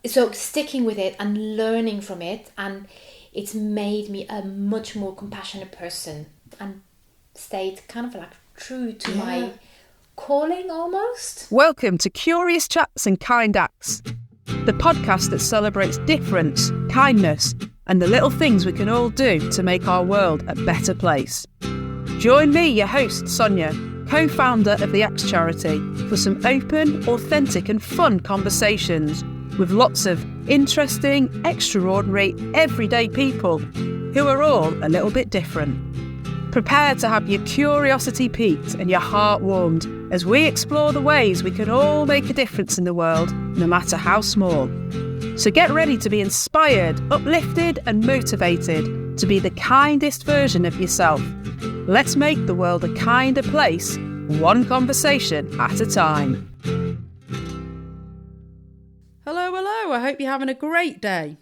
so sticking with it and learning from it, and it's made me a much more compassionate person and stayed kind of like true to my calling almost. Welcome to Curious Chats and Kind Acts, the podcast that celebrates difference, kindness, and the little things we can all do to make our world a better place. Join me, your host, Sonia, co-founder of the Acts charity, for some open, authentic and fun conversations with lots of interesting, extraordinary, everyday people who are all a little bit different. Prepare to have your curiosity piqued and your heart warmed as we explore the ways we can all make a difference in the world, no matter how small. So get ready to be inspired, uplifted and motivated to be the kindest version of yourself. Let's make the world a kinder place, one conversation at a time. Hello, I hope you're having a great day.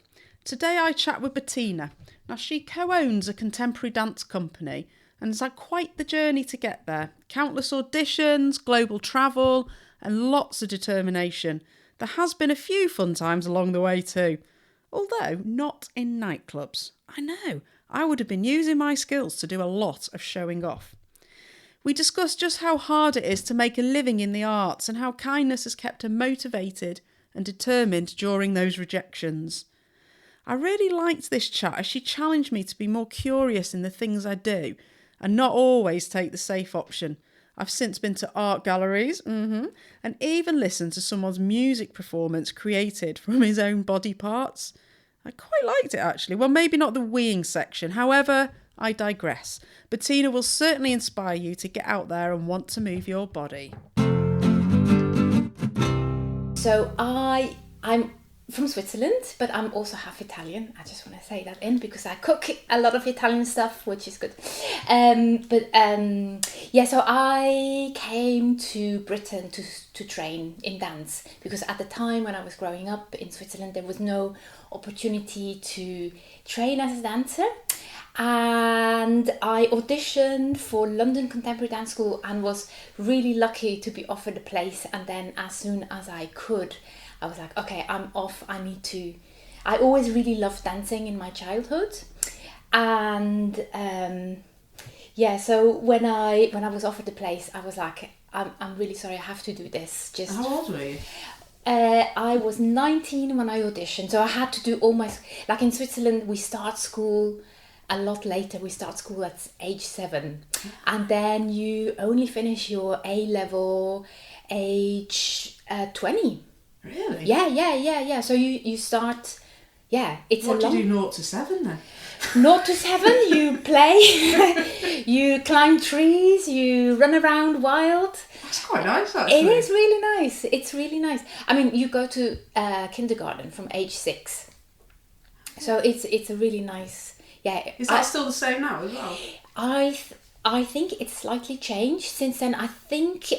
Today I chat with Bettina. Now she co-owns a contemporary dance company and has had quite the journey to get there. Countless auditions, global travel and lots of determination. There has been a few fun times along the way too, although not in nightclubs. I know, I would have been using my skills to do a lot of showing off. We discussed just how hard it is to make a living in the arts and how kindness has kept her motivated and determined during those rejections. I really liked this chat as she challenged me to be more curious in the things I do and not always take the safe option. I've since been to art galleries and even listened to someone's music performance created from his own body parts. I quite liked it actually. Well, maybe not the weeing section. However, I digress. Bettina will certainly inspire you to get out there and want to move your body. So I'm from Switzerland, but I'm also half Italian. I just want to say that in because I cook a lot of Italian stuff, which is good. So I came to Britain to train in dance because at the time when I was growing up in Switzerland, there was no opportunity to train as a dancer. And I auditioned for London Contemporary Dance School and was really lucky to be offered a place. And then as soon as I could, I was like, okay, I'm off. I always really loved dancing in my childhood. And so when I was offered the place, I was like, I'm really sorry, I have to do this. How old were you? I was 19 when I auditioned. So I had to do all my, like in Switzerland, we start school a lot later. We start school at age 7. And then you only finish your A-level age 20. Really? Yeah. So you start, it's what do you do 0 to 7 then? 0 to 7, you play, you climb trees, you run around wild. That's quite nice actually. It is really nice. It's really nice. I mean, you go to kindergarten from age 6. So it's a really nice, Is that still the same now as well? I think it's slightly changed since then. I think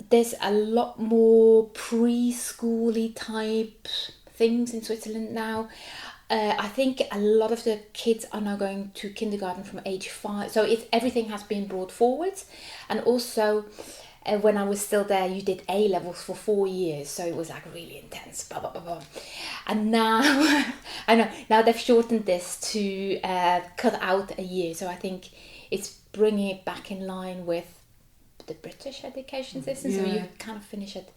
there's a lot more preschool-y type things in Switzerland now. I think a lot of the kids are now going to kindergarten from age 5. So everything has been brought forward. And also, when I was still there, you did A-levels for 4 years. So it was like really intense. Blah, blah, blah, blah. And now, I know, now they've shortened this to cut out a year. So I think it's bringing it back in line with the British education system. So you kind of finish at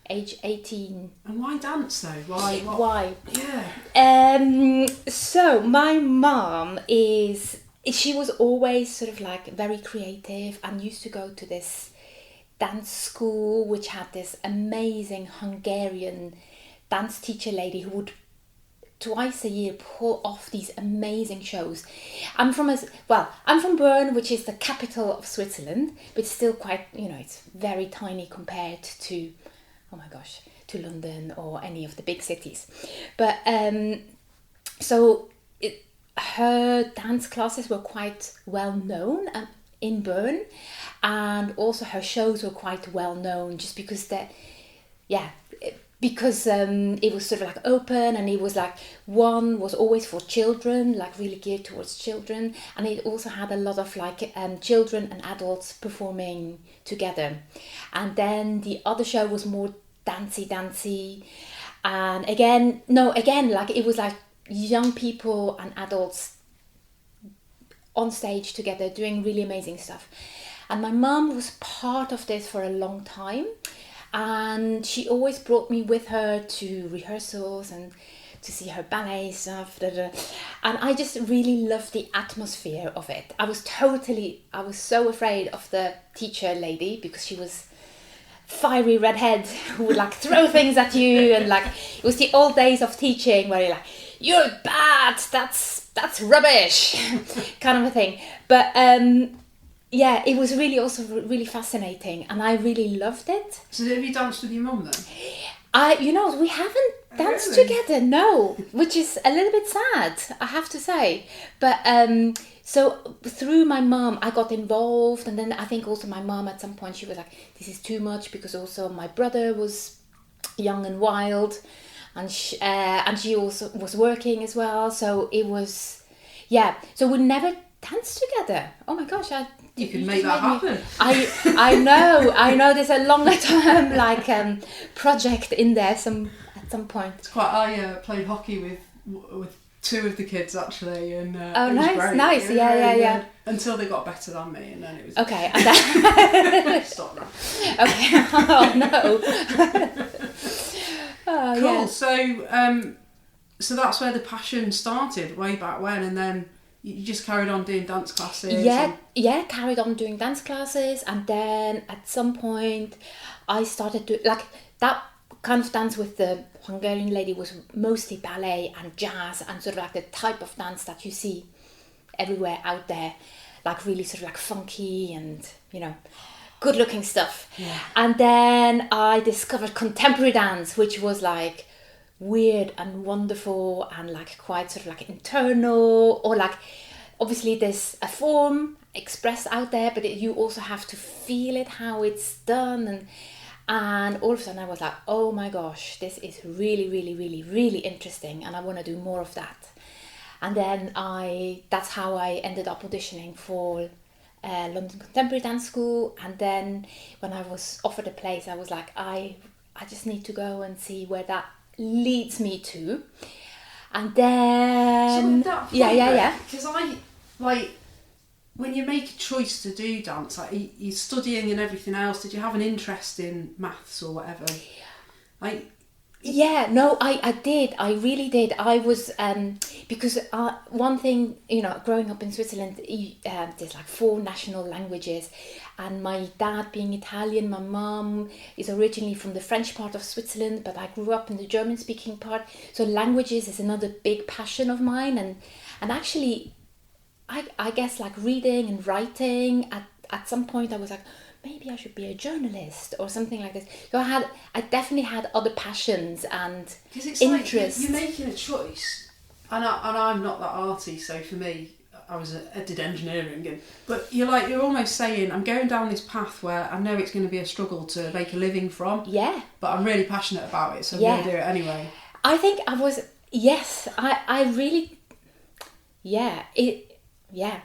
age 18. And why dance though? Why? Yeah. So my mom she was always sort of like very creative and used to go to this dance school which had this amazing Hungarian dance teacher lady who would twice a year pull off these amazing shows. I'm from Bern, which is the capital of Switzerland, but still quite, it's very tiny compared to, to London or any of the big cities. But her dance classes were quite well known in Bern, and also her shows were quite well known just because it was sort of like open, and it was like one was always for children, like really geared towards children, and it also had a lot of like children and adults performing together. And then the other show was more dancey, And again, like it was like young people and adults on stage together doing really amazing stuff. And my mum was part of this for a long time, and she always brought me with her to rehearsals and to see her ballet stuff. And I just really loved the atmosphere of it. I was so afraid of the teacher lady, because she was fiery redhead who would like throw things at you, and like it was the old days of teaching where you're like, you're bad, that's rubbish kind of a thing. But yeah, it was really also really fascinating, and I really loved it. So have you danced with your mum then? We haven't danced Really? together, no, which is a little bit sad, I have to say. But so through my mum, I got involved, and then I think also my mum at some point, she was like, this is too much, because also my brother was young and wild, and she also was working as well. So it was, yeah. So we never danced together. Oh my gosh, You could make that happen. I know. There's a longer term project in there at some point. It's quite. I played hockey with two of the kids actually, and Oh, it was nice, great. nice, It was really yeah. good. Until they got better than me, and then it was Okay, and then, stop that. okay. Oh no. Oh, Cool. yeah. So that's where the passion started way back when, and then you just carried on doing dance classes. Yeah, carried on doing dance classes, and then at some point I started to like that kind of dance with the Hungarian lady was mostly ballet and jazz, and sort of like the type of dance that you see everywhere out there, like really sort of like funky and good looking stuff. Yeah. And then I discovered contemporary dance, which was like weird and wonderful and like quite sort of like internal, or like obviously there's a form expressed out there, but you also have to feel it, how it's done, and all of a sudden I was like, oh my gosh, this is really, really, really, really interesting, and I want to do more of that. And then that's how I ended up auditioning for London Contemporary Dance School. And then when I was offered a place, I was like, I just need to go and see where that leads me to. And then So at that point, yeah. Because I like when you make a choice to do dance, like you're studying and everything else. Did you have an interest in maths or whatever? Like. Yeah, no, I did. I really did. I was, because one thing, growing up in Switzerland, there's like 4 national languages. And my dad being Italian, my mum is originally from the French part of Switzerland, but I grew up in the German-speaking part. So languages is another big passion of mine. And actually, I guess like reading and writing, at some point I was like, maybe I should be a journalist or something like this. So I definitely had other passions and interests. Like you're making a choice, and I'm not that arty. So for me, I did engineering, but you're almost saying I'm going down this path where I know it's going to be a struggle to make a living from. Yeah. But I'm really passionate about it, so I'm going to do it anyway. I think I was. Yes, I really. Yeah. Yeah.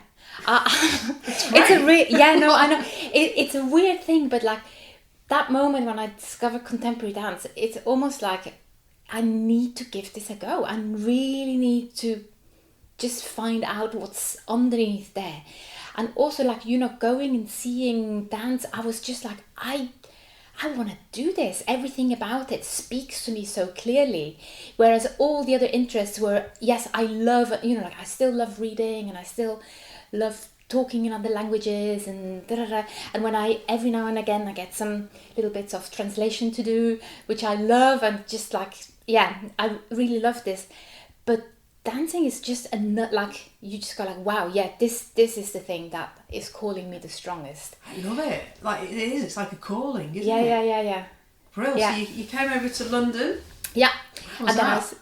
It's a I know it's a weird thing, but like that moment when I discovered contemporary dance, it's almost like I need to give this a go. I really need to just find out what's underneath there. And also like going and seeing dance, I was just like I want to do this. Everything about it speaks to me so clearly. Whereas all the other interests were, yes, I love, like I still love reading, and I still love talking in other languages, and and when every now and again I get some little bits of translation to do, which I love, and just like, yeah, I really love this. But dancing is just like, you just go like, wow, yeah, this is the thing that is calling me the strongest. I love it. Like it is. It's like a calling, isn't it? Yeah. Brilliant. Yeah. So you came over to London. Yeah. How was that?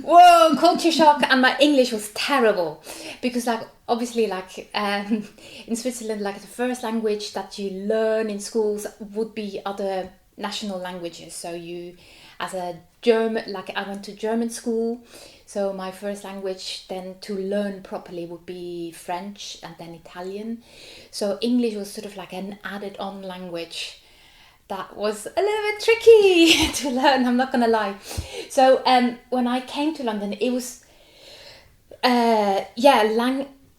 Whoa, culture shock, and my English was terrible, because like obviously like in Switzerland, like the first language that you learn in schools would be other national languages. So you, as a German, like I went to German school, so my first language then to learn properly would be French and then Italian. So English was sort of like an added on language that was a little bit tricky to learn, I'm not gonna lie. So when I came to London, it was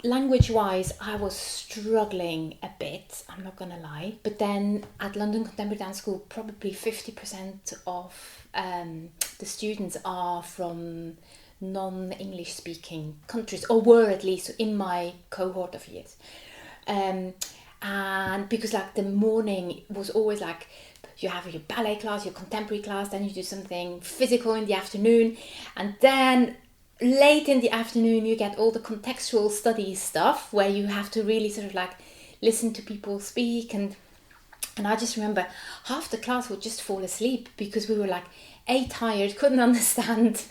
language wise I was struggling a bit, I'm not gonna lie. But then at London Contemporary Dance School, probably 50% of the students are from non-English speaking countries, or were at least in my cohort of years. And because like the morning was always like, you have your ballet class, your contemporary class, then you do something physical in the afternoon, and then late in the afternoon you get all the contextual studies stuff where you have to really sort of like listen to people speak, and I just remember half the class would just fall asleep because we were like tired, couldn't understand.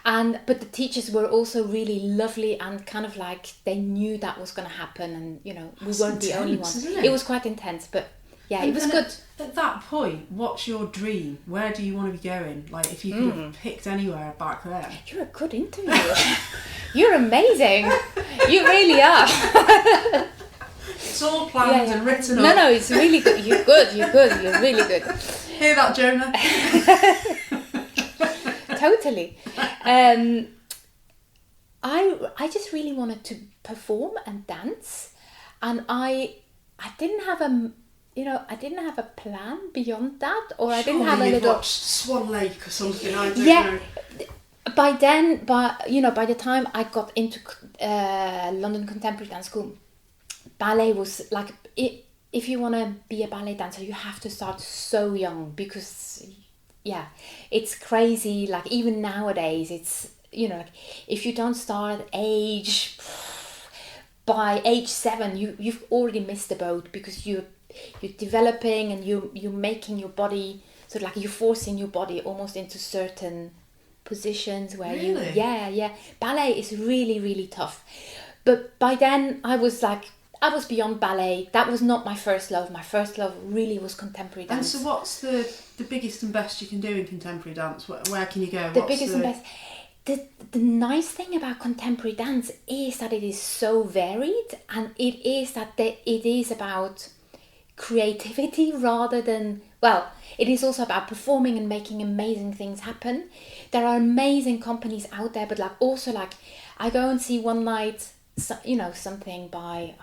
But the teachers were also really lovely and kind of like they knew that was going to happen, and we weren't the only ones. It was quite intense, but yeah, it was good. At that point, what's your dream? Where do you want to be going? Like, if you could have picked anywhere back then. You're a good interviewer. You're amazing. You really are. It's all planned and written up. No, it's really good. You're good. You're really good. Hear that, Jonah? Totally. I just really wanted to perform and dance, and I didn't have a plan beyond that, or I didn't have a little. Watched Swan Lake or something. I don't know. By the time I got into London Contemporary Dance School, ballet was like, if you want to be a ballet dancer, you have to start so young, because it's crazy. Like even nowadays, it's like if you don't start by age 7, you've already missed the boat, because you're developing and you're making your body sort of like, you're forcing your body almost into certain positions where really? Ballet is really, really tough. But by then I was beyond ballet. That was not my first love. My first love really was contemporary dance. And so what's the biggest and best you can do in contemporary dance? Where can you go? And best. The nice thing about contemporary dance is that it is so varied, and it is about creativity rather than, it is also about performing and making amazing things happen. There are amazing companies out there, but I go and see one night, something by,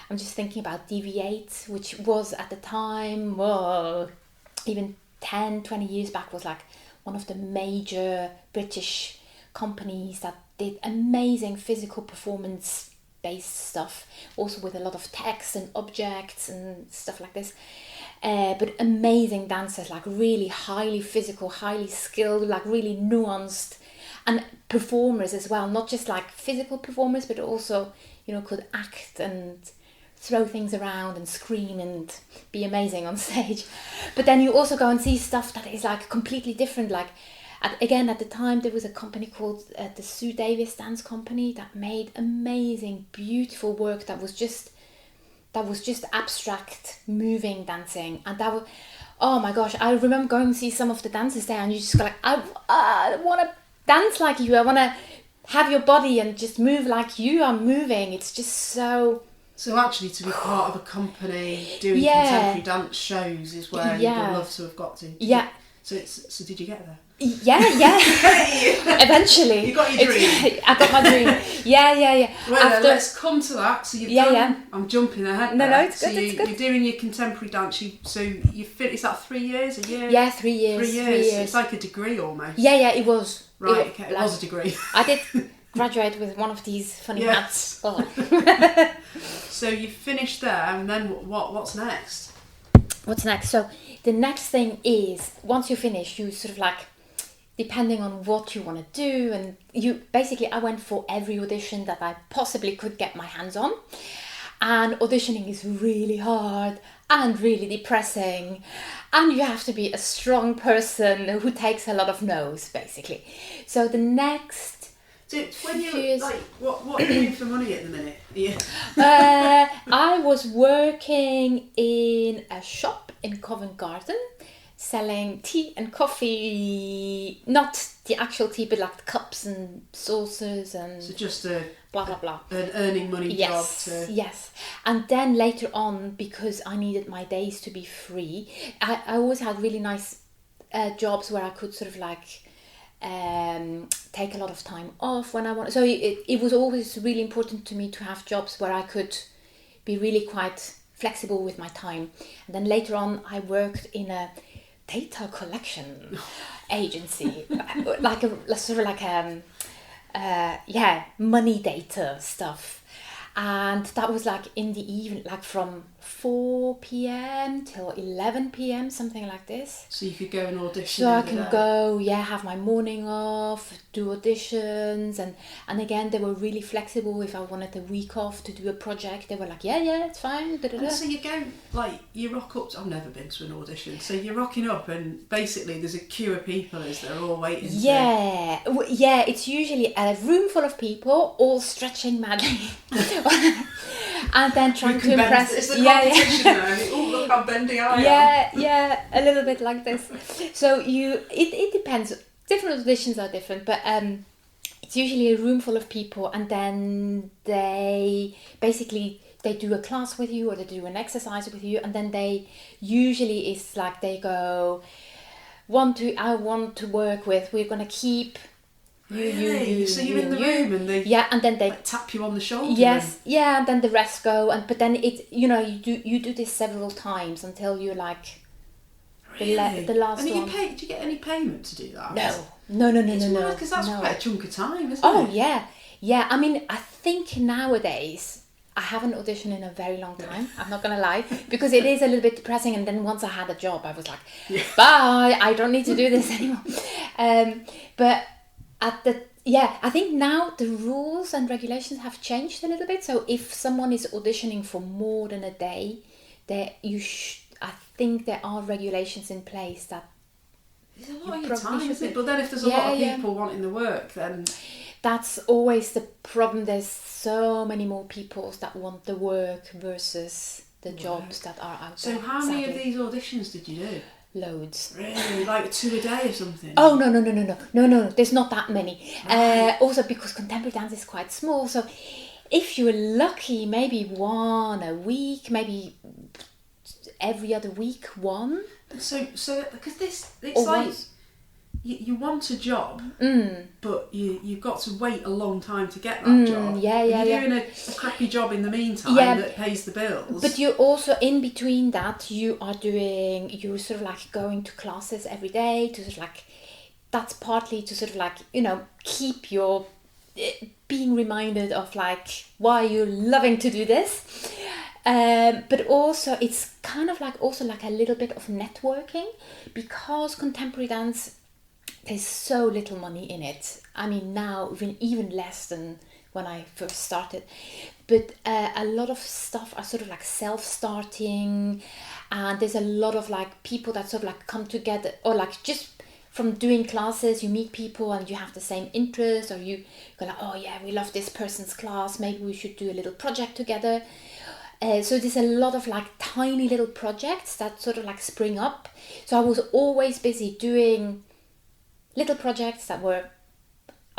I'm just thinking about DV8, which was at the time, even 10, 20 years back, was like one of the major British companies that did amazing physical performance based stuff, also with a lot of text and objects and stuff like this, but amazing dancers, like really highly physical, highly skilled, like really nuanced, and performers as well, not just like physical performers, but also could act and throw things around and scream and be amazing on stage. But then you also go and see stuff that is like completely different. Like at the time there was a company called the Sue Davis Dance Company that made amazing, beautiful work that was just abstract, moving dancing, and that was, oh my gosh, I remember going to see some of the dances there, and you just go like, I want to dance like you. I want to have your body and just move like you are moving. It's just so. So actually, to be part of a company doing contemporary dance shows is where you'd love to have got to. So did you get there? Yeah. Eventually. You got your dream. I got my dream. Yeah. Well, let's come to that. So you've done. Yeah. I'm jumping ahead. No, it's good. It's good. You're doing your contemporary dance. Is that 3 years? A year? Yeah, 3 years. 3 years. It's like a degree almost. Yeah, it was. Right. Okay. It was a degree. I did graduate with one of these funny hats. Oh. So you finished there, and then what's next? What's next? So the next thing is, once you finish, you sort of like, depending on what you want to do, and I went for every audition that I possibly could get my hands on. And auditioning is really hard and really depressing, and you have to be a strong person who takes a lot of no's, basically. So the next. So when you like, what are you doing for money at the minute? Yeah. I was working in a shop in Covent Garden, selling tea and coffee, not the actual tea, but like cups and saucers and So just a blah blah blah. an earning money Yes, job to... yes. And then later on, because I needed my days to be free, I always had really nice jobs where I could sort of like take a lot of time off when I want. So it was always really important to me to have jobs where I could be really quite flexible with my time. And then later on, I worked in a data collection agency, like a sort of like money data stuff. And that was like in the evening, like from 4 p.m. till 11 p.m, something like this. So you could go and audition. So I can go, have my morning off, do auditions, and again they were really flexible. If I wanted a week off to do a project, they were like, yeah, it's fine. And so you go, like, you rock up. I've never been to an audition. So you're rocking up, and basically there's a queue of people as they're all waiting. Yeah, it's usually a room full of people all stretching madly, and then trying to impress. It's the competition now. Oh, look how bendy I am. Yeah, a little bit like this. So it depends. Different auditions are different, but it's usually a room full of people, and then they do a class with you or they do an exercise with you, and then they usually it's like they go, I want to work with, we're gonna keep you. So you're in the room and they and then they like, tap you on the shoulder. Yes, and then the rest go, but then it you do this several times until you're like the last and one. Do you get any payment to do that? No. Because that's quite a chunk of time, isn't it? Oh yeah. I mean, I think nowadays I haven't auditioned in a very long time. I'm not gonna lie, because it is a little bit depressing. And then once I had a job, I was like, bye. I don't need to do this anymore. But I think now the rules and regulations have changed a little bit. So if someone is auditioning for more than a day, I think there are regulations in place that it's a lot of your time, isn't it? But then if there's a lot of people wanting the work, then that's always the problem. There's so many more people that want the work versus the jobs that are out there. So how many of these auditions did you do? Loads. Really? Like 2 a day or something? Oh, no. There's not that many. Right. Also because contemporary dance is quite small. So if you're lucky, maybe one a week, maybe every other week one. So because it's or like... once. You want a job, but you've got to wait a long time to get that job. You're doing a crappy job in the meantime that pays the bills. But you also, in between that, you're sort of like going to classes every day to sort of like, that's partly to sort of like, keep your being reminded of like why you're loving to do this. But also it's kind of like also like a little bit of networking, because contemporary dance, there's so little money in it. I mean, now even less than when I first started. But a lot of stuff are sort of like self-starting, and there's a lot of like people that sort of like come together, or like just from doing classes, you meet people and you have the same interest, or you go like, oh yeah, we love this person's class, maybe we should do a little project together. So there's a lot of like tiny little projects that sort of like spring up. So I was always busy doing little projects that were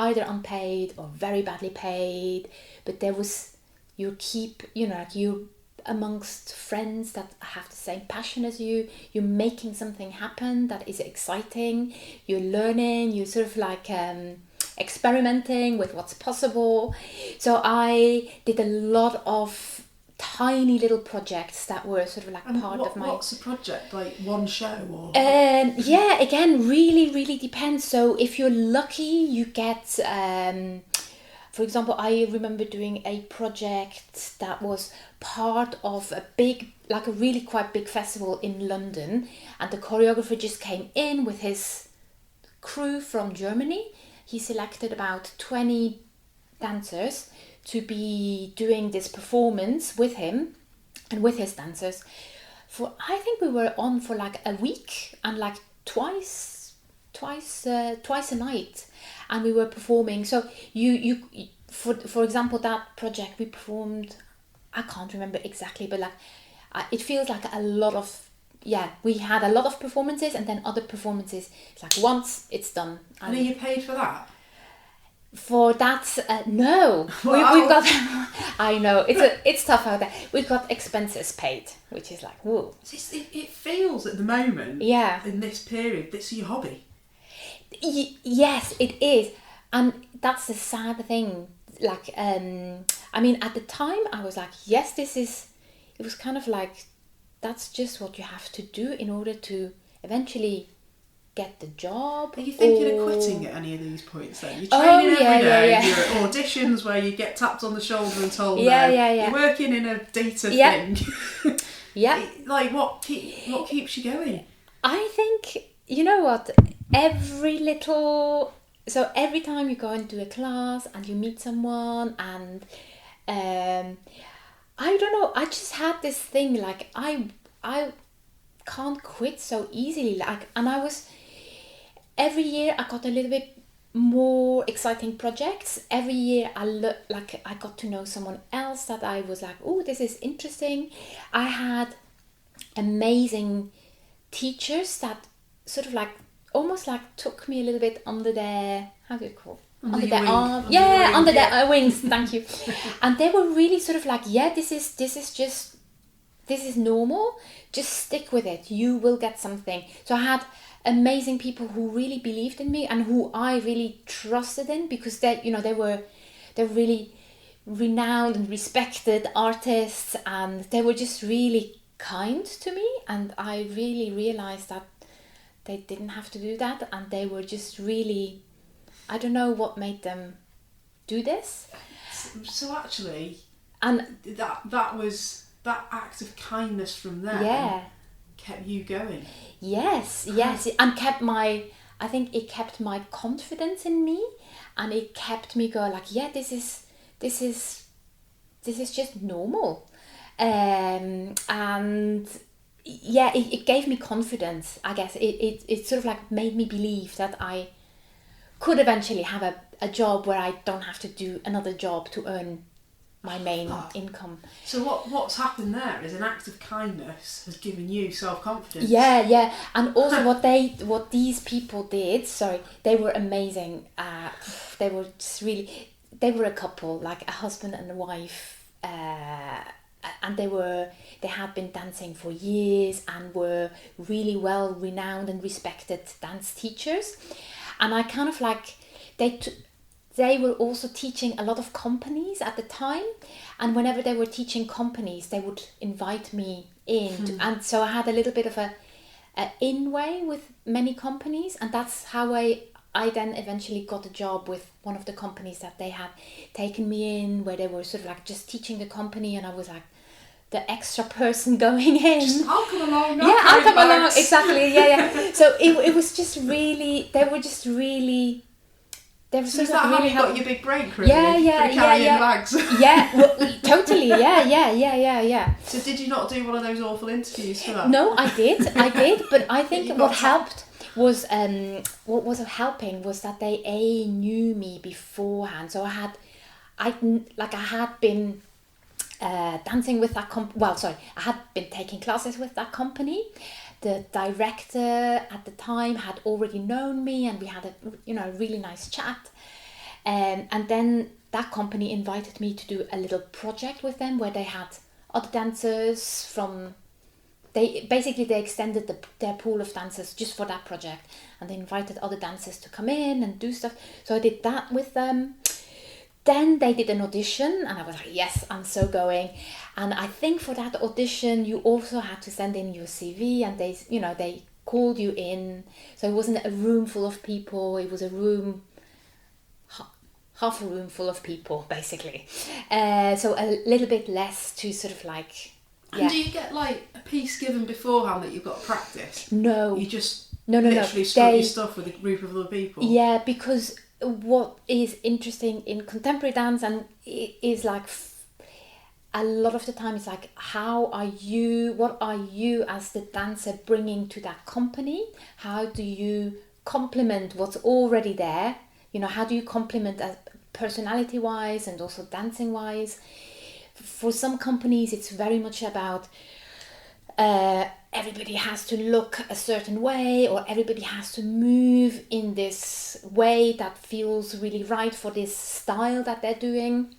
either unpaid or very badly paid, but you're amongst friends that have the same passion as you. You're making something happen that is exciting. You're learning. You're sort of like experimenting with what's possible. So I did a lot of tiny little projects that were sort of like part of my... What's a project? Like one show or... again, really depends. So if you're lucky, you get... for example, I remember doing a project that was part of a really quite big festival in London, and the choreographer just came in with his crew from Germany. He selected about 20 dancers to be doing this performance with him and with his dancers. I think we were on for like a week, and like twice a night, and we were performing. So you for example, that project we performed, I can't remember exactly, but like it feels like a lot of we had a lot of performances, and then other performances, it's like once it's done. And are you paid for that? For that, no. Wow. We've got, I know, it's tough out there. We've got expenses paid, which is like, whoa. It feels at the moment, in this period, this is your hobby. Yes, it is. And that's the sad thing. Like, I mean, at the time, I was like, yes, it was kind of like, that's just what you have to do in order to eventually get the job. Are you thinking of quitting at any of these points then? You're training every day, you're at auditions where you get tapped on the shoulder and told you're working in a data thing. Yeah. Like, what keeps you going? I think, you know what, every time you go into a class and you meet someone and I don't know, I just had this thing, like I can't quit so easily, like, and every year I got a little bit more exciting projects. Every year I got to know someone else that I was like, oh, this is interesting. I had amazing teachers that sort of like almost like took me a little bit under their, how do you call it? Under their arm, under their wings. Thank you. And they were really sort of like, this is normal. Just stick with it. You will get something. So I had amazing people who really believed in me and who I really trusted in, because they're really renowned and respected artists, and they were just really kind to me. And I really realized that they didn't have to do that, and they were just really, I don't know what made them do this. So actually, and that act of kindness from them kept you going. Yes, and I think it kept my confidence in me, and it kept me going like, this is just normal, and it gave me confidence. I guess it sort of like made me believe that I could eventually have a job where I don't have to do another job to earn my main income. So what's happened there is an act of kindness has given you self-confidence. Yeah. And also what these people did, they were amazing. They were just really, they were a couple, like a husband and a wife, and they had been dancing for years and were really well renowned and respected dance teachers. And I kind of like, they were also teaching a lot of companies at the time, and whenever they were teaching companies, they would invite me in, and so I had a little bit of a in-way with many companies, and that's how I then eventually got a job with one of the companies that they had taken me in, where they were sort of like just teaching the company, and I was like the extra person going in. I'll come along. I'll come along. Exactly. Yeah. So it was just really, they were just really. So is that how you got your big break, really? Yeah. Bags? Yeah, well, totally. Yeah. So did you not do one of those awful interviews for that? No, I did. But I think what helped was what was helping was that they knew me beforehand. So I had been dancing with that I had been taking classes with that company. The director at the time had already known me, and we had a really nice chat. And then that company invited me to do a little project with them, where they had other dancers from. They extended their pool of dancers just for that project, and they invited other dancers to come in and do stuff. So I did that with them. Then they did an audition, and I was like, yes, I'm so going. And I think for that audition, you also had to send in your CV, and they called you in. So it wasn't a room full of people; it was a room, half a room full of people, basically. So a little bit less to sort of like. And do you get like a piece given beforehand that you've got to practice? No. You just literally strut your stuff with a group of other people. Yeah, because what is interesting in contemporary dance, and it is like a lot of the time it's like, what are you as the dancer bringing to that company? How do you complement what's already there? How do you complement personality wise and also dancing wise? For some companies it's very much about everybody has to look a certain way, or everybody has to move in this way that feels really right for this style that they're doing.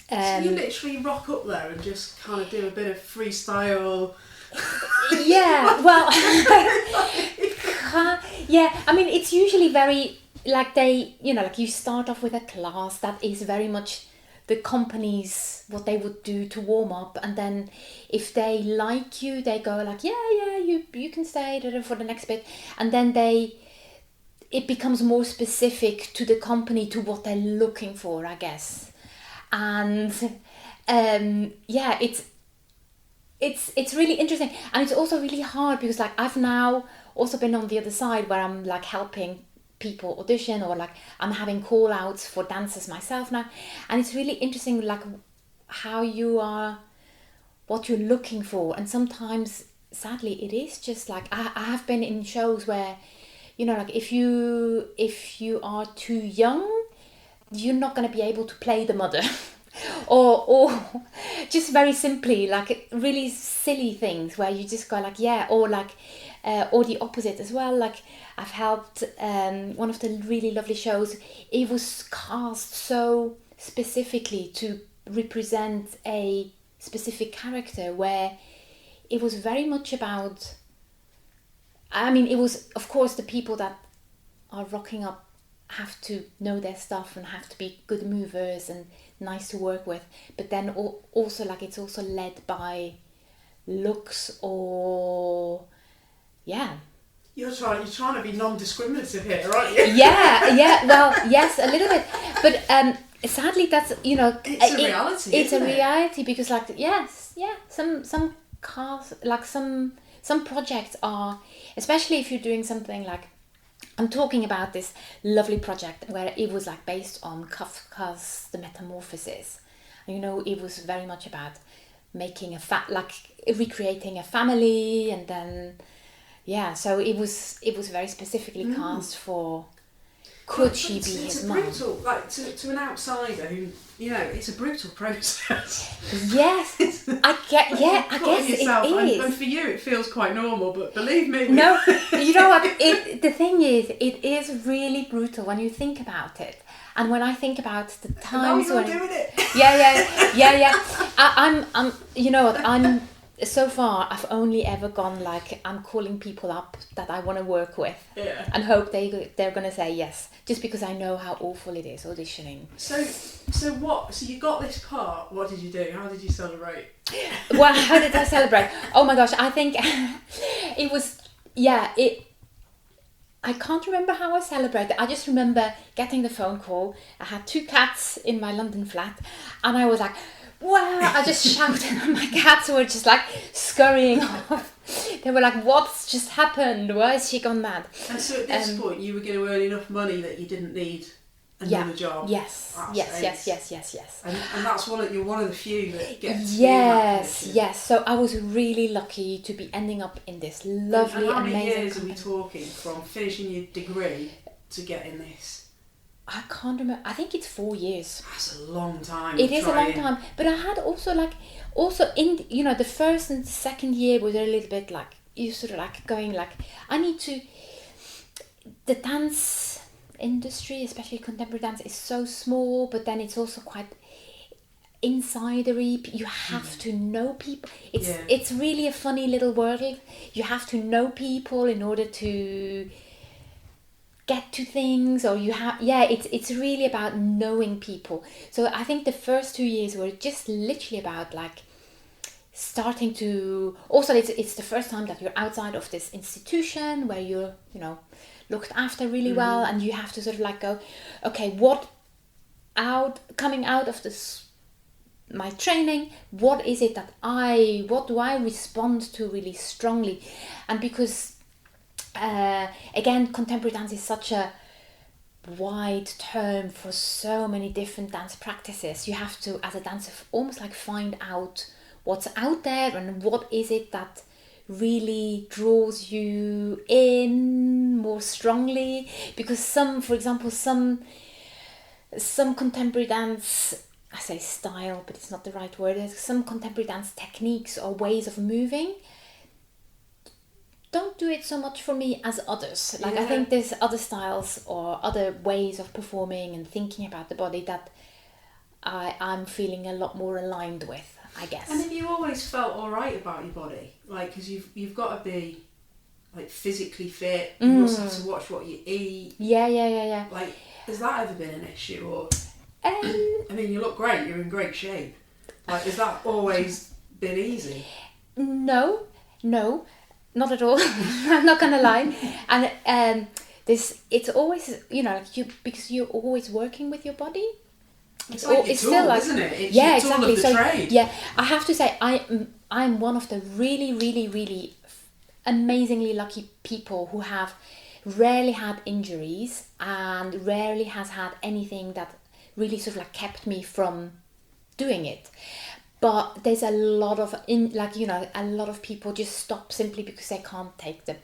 So you literally rock up there and just kind of do a bit of freestyle. Yeah, well, yeah, I mean, it's usually very, like you start off with a class that is very much the company's, what they would do to warm up, and then if they like you, they go like, yeah, you can stay for the next bit, and then it becomes more specific to the company, to what they're looking for, I guess. And yeah, it's really interesting, and it's also really hard because like I've now also been on the other side where I'm like helping people audition, or like I'm having call outs for dancers myself now, and it's really interesting like how what you're looking for. And sometimes sadly it is just like I have been in shows where, like if you are too young, you're not going to be able to play the mother. or just very simply like really silly things where you just go like, yeah, or like or the opposite as well. Like I've helped one of the really lovely shows, it was cast so specifically to represent a specific character, where it was very much about, I mean, it was, of course, the people that are rocking up have to know their stuff and have to be good movers and nice to work with, but then also like it's also led by looks, or yeah. You're trying to be non-discriminative here, aren't you? Yeah, well, yes, a little bit, but sadly that's, it's a reality. It's isn't a it? reality, because like, yes, yeah, some cars, like some projects are, especially if you're doing something like, I'm talking about this lovely project where it was like based on Kafka's The Metamorphosis. It was very much about making recreating a family, and then so it was very specifically cast for, could she be his mum? It's brutal, like to an outsider who, it's a brutal process. Yes, I guess it is. And for you, it feels quite normal, but believe me. No, you know what? The thing is, it is really brutal when you think about it. And when I think about the times when you're doing it. Yeah. I'm. You know what? I'm. So far, I've only ever gone like, I'm calling people up that I want to work with, and hope they're gonna say yes, just because I know how awful it is auditioning. So you got this part. What did you do? How did you celebrate? Well, how did I celebrate? Oh my gosh, I think it was, I can't remember how I celebrated. I just remember getting the phone call. I had 2 cats in my London flat, and I was like, wow, I just shouted, and my cats were just like scurrying off. They were like, what's just happened? Why has she gone mad? And so at this point, you were going to earn enough money that you didn't need another job. Yes. And that's you're one of the few that gets. Yes. So I was really lucky to be ending up in this lovely, and how amazing many years company. are we talking from finishing your degree to getting this? I can't remember. I think it's 4 years. That's a long time. It is a long time. But I had also in, the first and second year was a little bit like, you sort of like going like, the dance industry, especially contemporary dance, is so small, but then it's also quite insidery. You have to know people. It's really a funny little world. You have to know people in order to get to things, or it's really about knowing people. So I think the first 2 years were just literally about like starting to, also it's the first time that you're outside of this institution where you're looked after really well, and you have to sort of like go, okay, coming out of this, my training, what is it that what do I respond to really strongly? And because again, contemporary dance is such a wide term for so many different dance practices. You have to, as a dancer, almost like find out what's out there, and what is it that really draws you in more strongly. Because for example, some contemporary dance, I say style, but it's not the right word. Some contemporary dance techniques or ways of moving, don't do it so much for me as others. Like I Yeah. think there's other styles or other ways of performing and thinking about the body that I'm feeling a lot more aligned with, I guess. And have you always felt all right about your body? Like, because you've got to be like physically fit. You also have to watch what you eat. Yeah. Like, has that ever been an issue? Or Um, I mean, you look great. You're in great shape. Like, has that always been easy? no, not at all. I'm not gonna lie. And it's always, you know, like because you're always working with your body. It's like your tool, isn't it? It's yeah, your tool exactly. of the So trade. yeah, I have to say I'm one of the really amazingly lucky people who have rarely had injuries and rarely has had anything that really sort of like kept me from doing it. But there's a lot of a lot of people just stop simply because they can't take the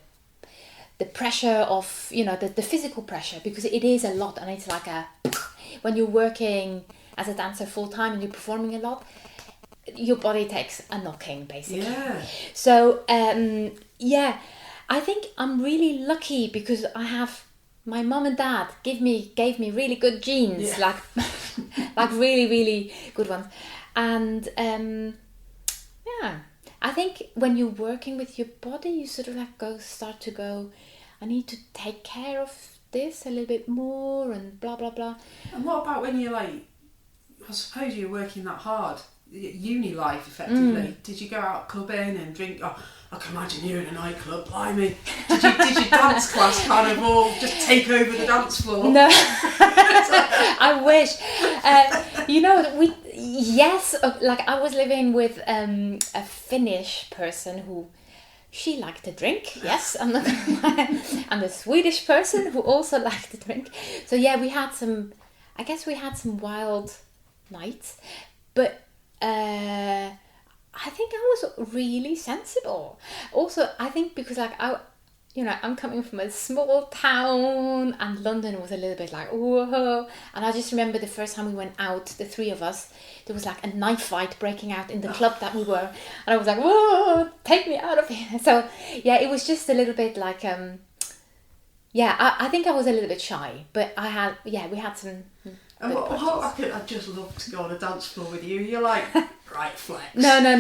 pressure of, you know, the physical pressure, because it is a lot, and it's like when you're working as a dancer full time and you're performing a lot, your body takes a knocking basically. Yeah. So yeah, I think I'm really lucky because I have my mum and dad gave me really good genes, Yeah. like really good ones, and yeah, I think when you're working with your body, you sort of like start to go, I need to take care of this a little bit more and blah blah blah. And what about when you're like, I suppose you're working that hard, uni life effectively. Did you go out clubbing and drink? Oh, I can imagine you in a nightclub. Blimey, did your dance class kind of all just take over the dance floor? No, I wish. You know, like I was living with a Finnish person who. She liked to drink, yes, I'm not gonna lie. And a Swedish person who also liked to drink. So yeah, we had some wild nights. But I think I was really sensible. Also, I think because like I'm coming from a small town, and London was a little bit like, whoa. And I just remember the first time we went out, the three of us, there was like a knife fight breaking out in the club that we were. And I was like, whoa, take me out of here. So, yeah, it was just a little bit like, I think I was a little bit shy. But we had some... And I'd just love to go on a dance floor with you. You're like, right, flex. No. No,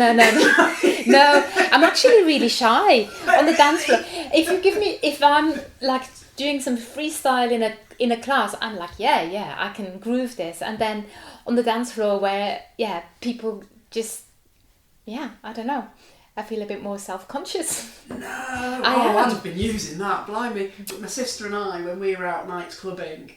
I'm actually really shy on the dance floor. If I'm like doing some freestyle in a class, I'm like, yeah, I can groove this. And then on the dance floor where, people just, I don't know, I feel a bit more self-conscious. No, I'd have been using that, blimey. But my sister and I, when we were out nights clubbing,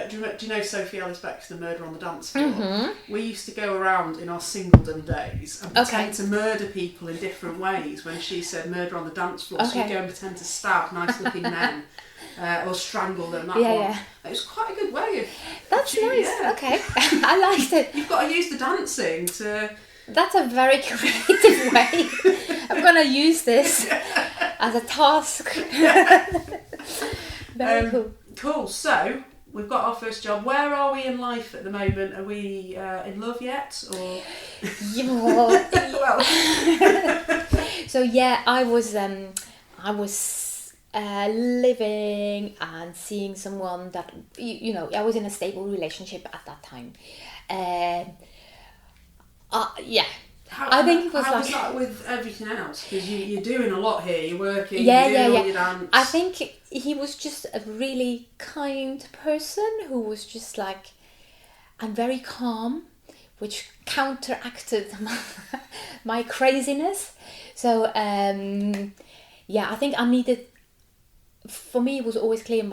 do you know Sophie Ellis Bextor, Murder on the Dance Floor? Mm-hmm. We used to go around in our singledom days and pretend to murder people in different ways. When she said murder on the dance floor, so we'd go and pretend to stab nice looking men or strangle them. Yeah. It was quite a good way of... That's nice, yeah. Okay. I liked it. You've got to use the dancing to... That's a very creative way. I'm going to use this as a task. Very cool. Cool, so... We've got our first job. Where are we in life at the moment? Are we in love yet? Or well. So yeah, I was living and seeing someone that I was in a stable relationship at that time. I think it was how was that with everything else? Because you're doing a lot here. You're working. You're doing all your dance. I think he was just a really kind person who was just like, and very calm, which counteracted my craziness. So I think I needed. For me, it was always clear.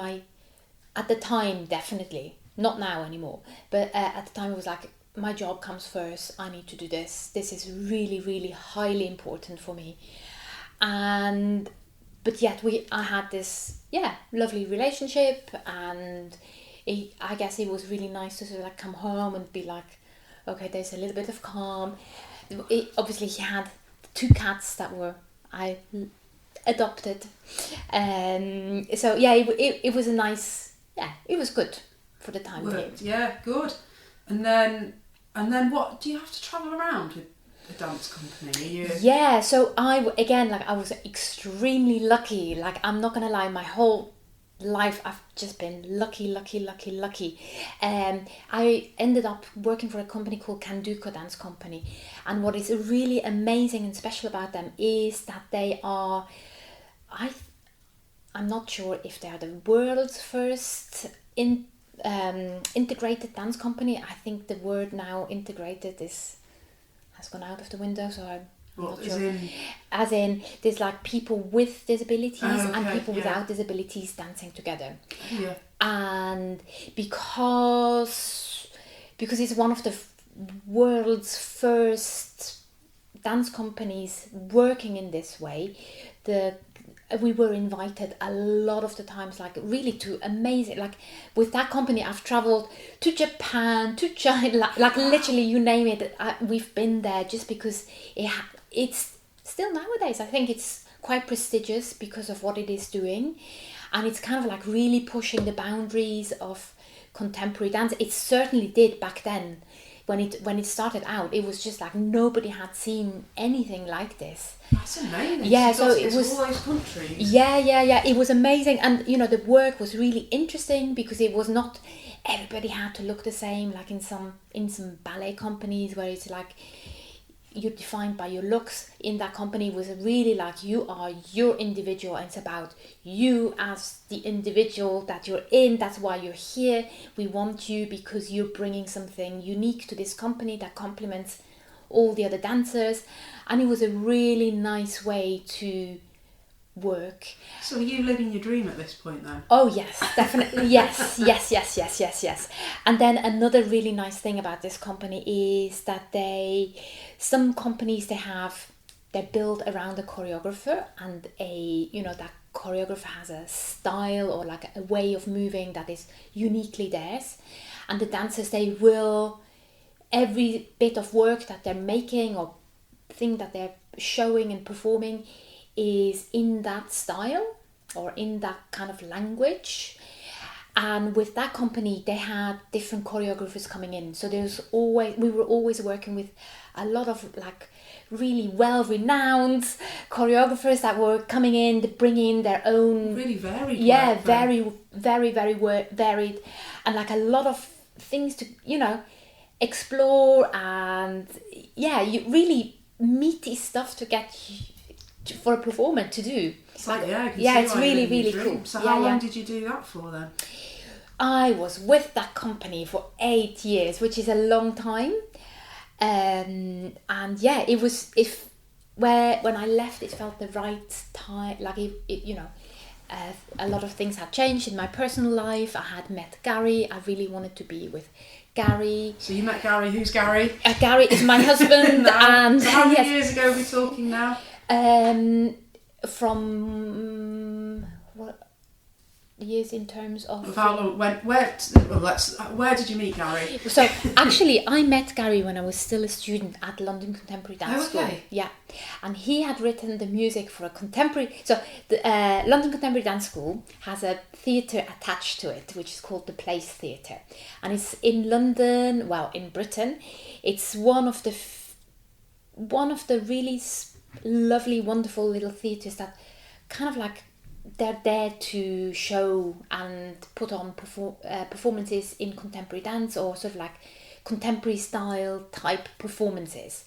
At the time, definitely not now anymore. But at the time, it was like, my job comes first. I need to do this. This is really, really highly important for me. But yet I had this, lovely relationship, and I guess it was really nice to sort of like come home and be like, okay, there's a little bit of calm. Obviously, he had 2 cats that I adopted. So yeah, it was a nice, it was good for the time being. Yeah, good. And then what, do you have to travel around with a dance company? Are you... Yeah, so I was extremely lucky. Like, I'm not gonna lie, my whole life I've just been lucky. I ended up working for a company called Kanduko Dance Company, and what is really amazing and special about them is that they are, I'm not sure if they are the world's first integrated dance company. I think the word now integrated has gone out of the window, so I'm not sure. As in, there's like people with disabilities and people without disabilities dancing together. Yeah. And because it's one of the world's first dance companies working in this way, we were invited a lot of the times, like really to amazing, like with that company I've traveled to Japan, to China, like literally you name it, we've been there, just because it's still nowadays, I think it's quite prestigious because of what it is doing, and it's kind of like really pushing the boundaries of contemporary dance. It certainly did back then. When it started out, it was just like nobody had seen anything like this. That's amazing. Yeah, so it was all those countries. Yeah. It was amazing, and the work was really interesting because it was not everybody had to look the same. Like in some ballet companies where it's like you're defined by your looks. In that company was really like you are your individual, and it's about you as the individual that you're in. That's why you're here. We want you because you're bringing something unique to this company that complements all the other dancers, and it was a really nice way to work. So are you living your dream at this point then? Oh yes, definitely. yes. And then another really nice thing about this company is that some companies they're built around a choreographer, and that choreographer has a style or like a way of moving that is uniquely theirs, and the dancers, they will, every bit of work that they're making or thing that they're showing and performing is in that style or in that kind of language. And with that company, they had different choreographers coming in, so we were always working with a lot of like really well-renowned choreographers that were coming in to bring in their own really varied work, very varied, and like a lot of things to explore, and you really meaty stuff to get for a performer to do. It's like, it's really cool. So how long did you do that for then? I was with that company for 8 years, which is a long time. And it was, when I left, it felt the right time. Like a lot of things had changed in my personal life. I had met Gary. I really wanted to be with Gary. So you met Gary. Who's Gary? Gary is my husband. And so how many years ago are we talking now? From what years in terms of where did you meet Gary? So actually I met Gary when I was still a student at London Contemporary Dance School. Yeah, and he had written the music for a contemporary, so the London Contemporary Dance School has a theatre attached to it which is called the Place Theatre, and it's in London, in Britain. It's one of the really lovely, wonderful little theatres that kind of like they're there to show and put on performances in contemporary dance, or sort of like contemporary style type performances,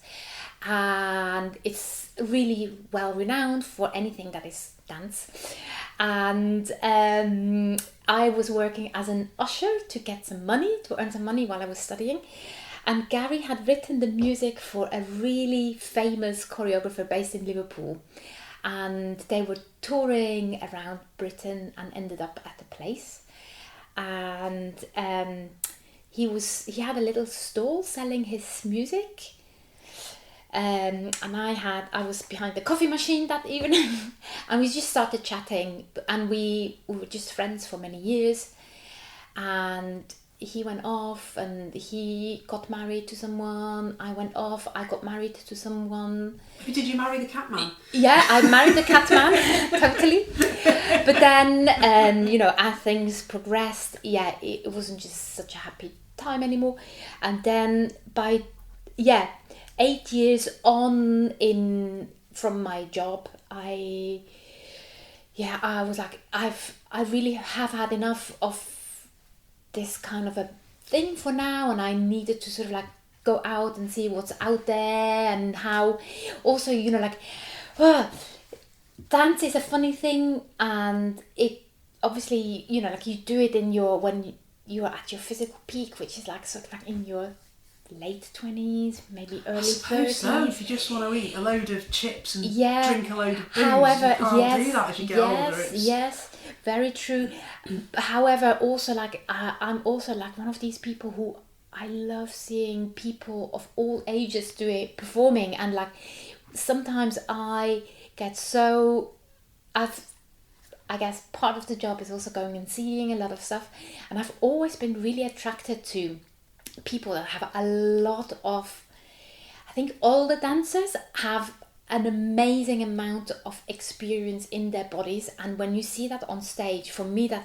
and it's really well renowned for anything that is dance. And I was working as an usher to earn some money while I was studying. And Gary had written the music for a really famous choreographer based in Liverpool. And they were touring around Britain and ended up at the Place. And he had a little stall selling his music. And I was behind the coffee machine that evening. And we just started chatting. And we were just friends for many years. And he went off and he got married to someone. I went off, I got married to someone. Who did you marry, the Catman? Yeah, I married the Catman, totally. But then, as things progressed, it wasn't just such a happy time anymore. And then 8 years on from my job, I was like, I really have had enough of this kind of a thing for now, and I needed to sort of like go out and see what's out there, and how also, like, dance is a funny thing, and it obviously, like, you do it when you are at your physical peak, which is like sort of like in your late 20s, maybe early 30s. So, if you just want to eat a load of chips and Yeah. drink a load of booze, However, you can't do that as you get older. Yes, very true. However, also, like, I'm also like one of these people who I love seeing people of all ages performing, and like sometimes I get so, I guess part of the job is also going and seeing a lot of stuff, and I've always been really attracted to people that have a lot of, I think all the dancers have an amazing amount of experience in their bodies, and when you see that on stage, for me that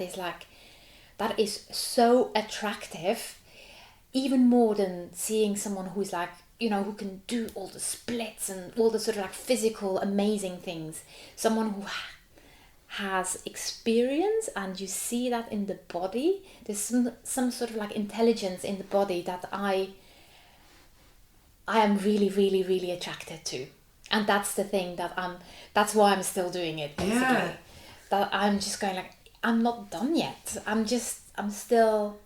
is so attractive, even more than seeing someone who's like, who can do all the splits and all the sort of like physical amazing things. Someone who has experience, and you see that in the body. There's some sort of like intelligence in the body that I am really, really, really attracted to, and that's the thing that's why I'm still doing it, basically. Yeah. That I'm just going like, I'm not done yet. I'm still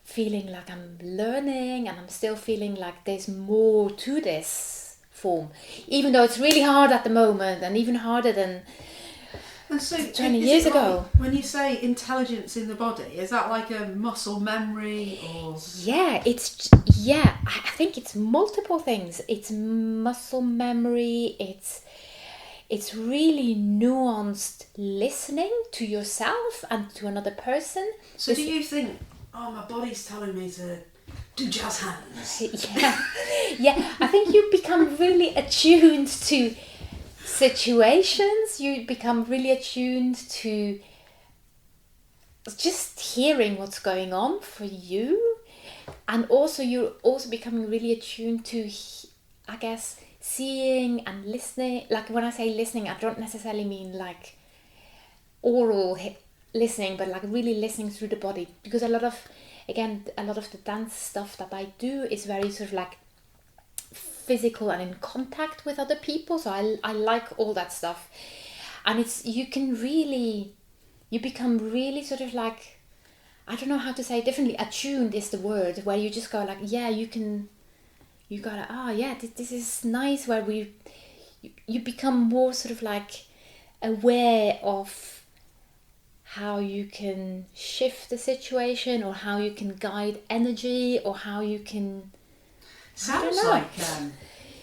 feeling like I'm learning, and I'm still feeling like there's more to this form, even though it's really hard at the moment, and even harder than And so 20 years ago. When you say intelligence in the body, is that like a muscle memory or? Yeah, I think it's multiple things. It's muscle memory. It's really nuanced listening to yourself and to another person. So do you think, my body's telling me to do jazz hands? Yeah. I think you become really attuned to situations. You become really attuned to just hearing what's going on for you, and also you're also becoming really attuned to, I guess, seeing and listening. Like, when I say listening, I don't necessarily mean like oral listening, but like really listening through the body, because a lot of the dance stuff that I do is very sort of like physical and in contact with other people, so I like all that stuff. And you become really sort of like, I don't know how to say it differently, attuned is the word, where you just go like, you go like, this is nice, where you become more sort of like aware of how you can shift the situation, or how you can guide energy, or how you can, sounds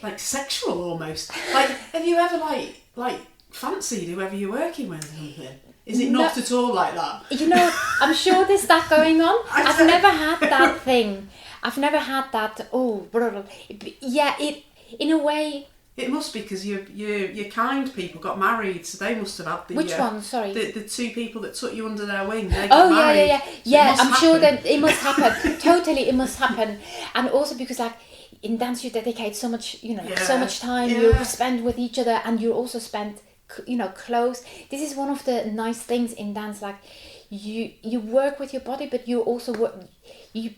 like sexual almost. Like, have you ever like fancied whoever you're working with or something? Is it not at all like that? I'm sure there's that going on. I've never had that thing. I've never had that. It in a way. It must be because your kind people got married, so they must have had the. Which one? Sorry. The two people that took you under their wing. They got married. Yeah. So I'm sure that it must happen. Totally, it must happen. And also because like in dance, you dedicate so much, so much time you spend with each other, and you also spend, close. This is one of the nice things in dance. Like you work with your body, but you also work. You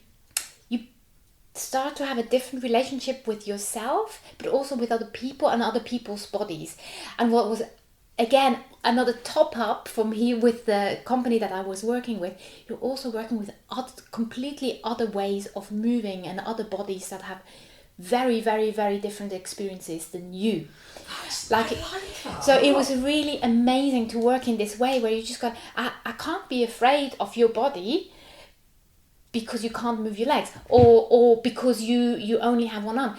start to have a different relationship with yourself, but also with other people and other people's bodies. And what was, again, another top up from here with the company that I was working with, you're also working with completely other ways of moving, and other bodies that have very, very, very different experiences than you. So it was really amazing to work in this way, where you just go, I can't be afraid of your body because you can't move your legs, or because you only have one arm.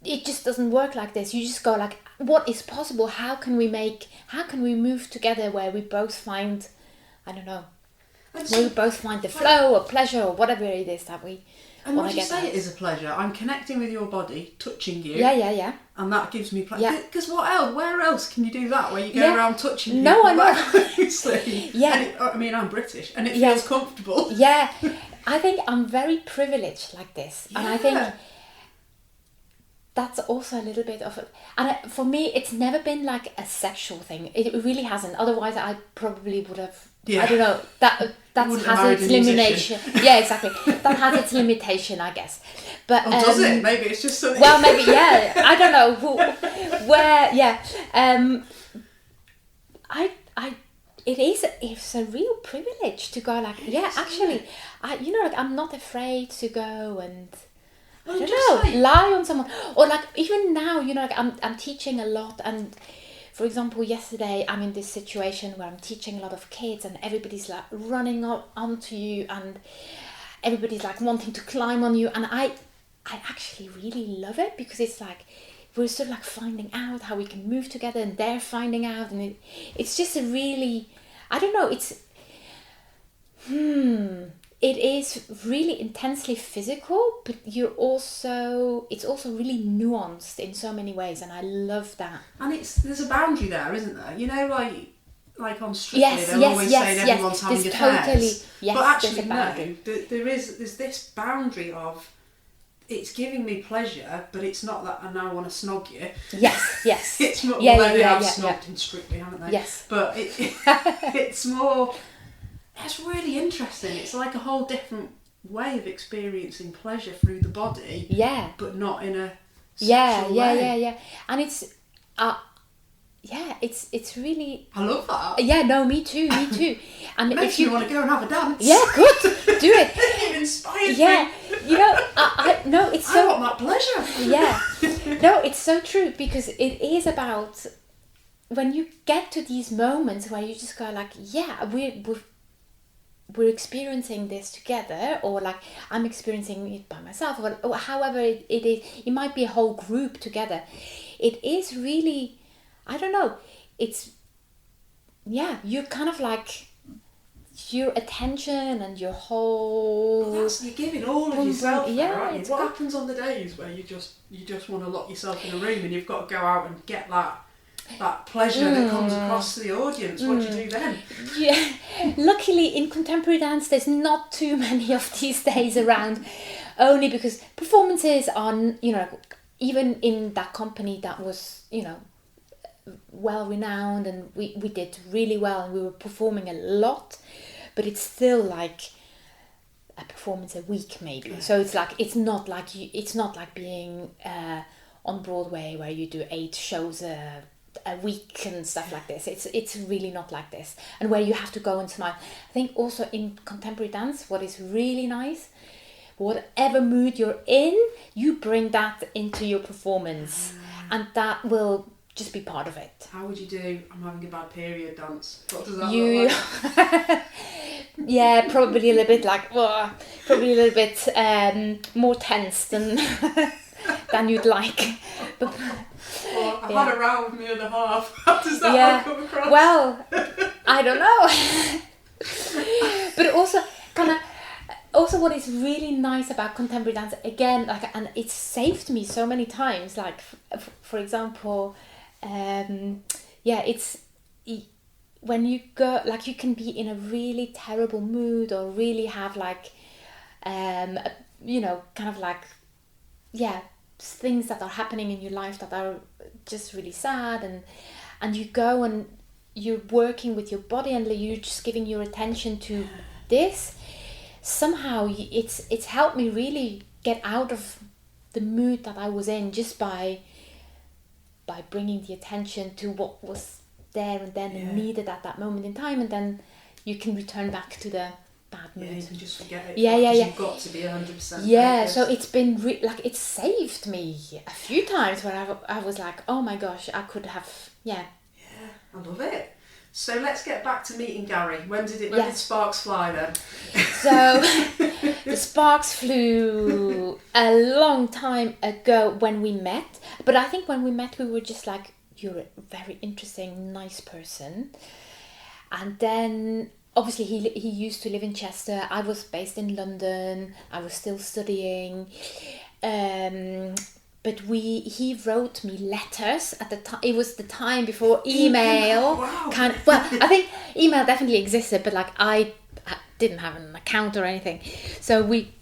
It just doesn't work like this. You just go like, what is possible? How can we move together where we both find, I don't know, where we both find the flow or pleasure or whatever it is that we. And what do you say it is a pleasure? I'm connecting with your body, touching you. Yeah. And that gives me pleasure. Because what else? Where else can you do that? Where you go around touching people? No, I know. Obviously. Yeah. And I'm British, and it feels comfortable. Yeah. I think I'm very privileged like this. And I think that's also a little bit of it. And for me, it's never been like a sexual thing. It really hasn't. Otherwise, I probably would have. Yeah. I don't know. That Wouldn't have has married its a musician. limitation. Yeah, exactly. That has its limitation, I guess. But Does it? Maybe it's just something. well, maybe yeah. I don't know where. Yeah. It's a real privilege to go like, yeah, actually, I'm not afraid to go and I don't know, lie on someone, or like even now, like I'm teaching a lot, and for example, yesterday I'm in this situation where I'm teaching a lot of kids, and everybody's like running up onto you, and everybody's like wanting to climb on you, and I actually really love it, because it's like we're sort of like finding out how we can move together, and they're finding out, and it's just a really, I don't know, it is really intensely physical, but it's also really nuanced in so many ways, and I love that. And there's a boundary there, isn't there? Like on Strictly, they're always saying everyone's having affairs. But actually, no, there's this boundary of, it's giving me pleasure, but it's not that I now want to snog you. Yes. It's more, although they have snogged in Strictly, haven't they? Yes. But it's more, that's really interesting. It's like a whole different way of experiencing pleasure through the body. Yeah. But not in a sexual way. Yeah. And it's really... I love that. Yeah, no, me too. And it makes me want to go and have a dance. Yeah, good. Do it. You've inspired me. Yeah, no, it's so... I want that pleasure. Yeah. No, it's so true, because it is about when you get to these moments where you just go like, yeah, we're experiencing this together, or like I'm experiencing it by myself, or however it is. It might be a whole group together. It is really, I don't know, it's, yeah, you're kind of like, your attention and your whole... Well, you're giving all of yourself there, aren't you? What good. happens on the days where you just want to lock yourself in a room and you've got to go out and get that pleasure that comes across to the audience? What do you do then? Yeah, luckily in contemporary dance there's not too many of these days around, only because performances are, even in that company that was, well renowned, and we did really well, and we were performing a lot, but it's still like a performance a week maybe. Yeah. So it's not like being on Broadway where you do 8 shows a week and stuff like this. It's really not like this, and where you have to go and smile. I think also in contemporary dance, what is really nice, whatever mood you're in, you bring that into your performance, and that will just be part of it. How would you do I'm having a bad period dance? What does that look like? Yeah, probably a little bit like, probably a little bit more tense than you'd like. But, I've had a row with my other half. How does that one come across? Well, I don't know. But also what is really nice about contemporary dance, again, like, and it's saved me so many times, like for example, it's when you go, like, you can be in a really terrible mood, or really have like kind of like, things that are happening in your life that are just really sad, and you go and you're working with your body, and you're just giving your attention to this. Somehow it's helped me really get out of the mood that I was in, just by bringing the attention to what was there and then and needed at that moment in time, and then you can return back to the bad mood. Yeah, you can just forget it. Yeah. You've got to be 100%. Yeah, focused. So it's been it's saved me a few times where I was like, oh my gosh, I could have, Yeah, I love it. So let's get back to meeting Gary. When did sparks fly then? So the sparks flew a long time ago when we met. But I think when we met, we were just like, you're a very interesting, nice person. And then obviously he used to live in Chester. I was based in London. I was still studying. But he wrote me letters at the time. It was the time before email. Wow. I think email definitely existed, but like I didn't have an account or anything. So we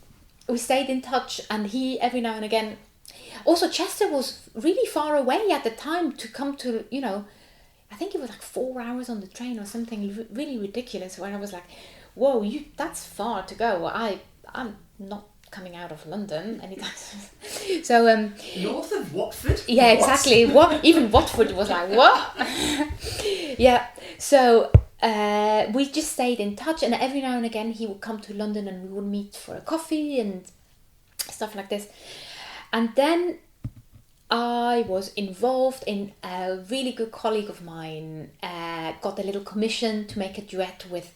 stayed in touch, and he every now and again, also Chester was really far away at the time to come to, I think it was like 4 hours on the train or something really ridiculous, where I was like, whoa, that's far to go. I'm not coming out of London anytime soon. So North of Watford? yeah, exactly. What? Even Watford was like, what? Yeah. So we just stayed in touch, and every now and again he would come to London and we would meet for a coffee and stuff like this. And then I was involved in a really good colleague of mine, got a little commission to make a duet with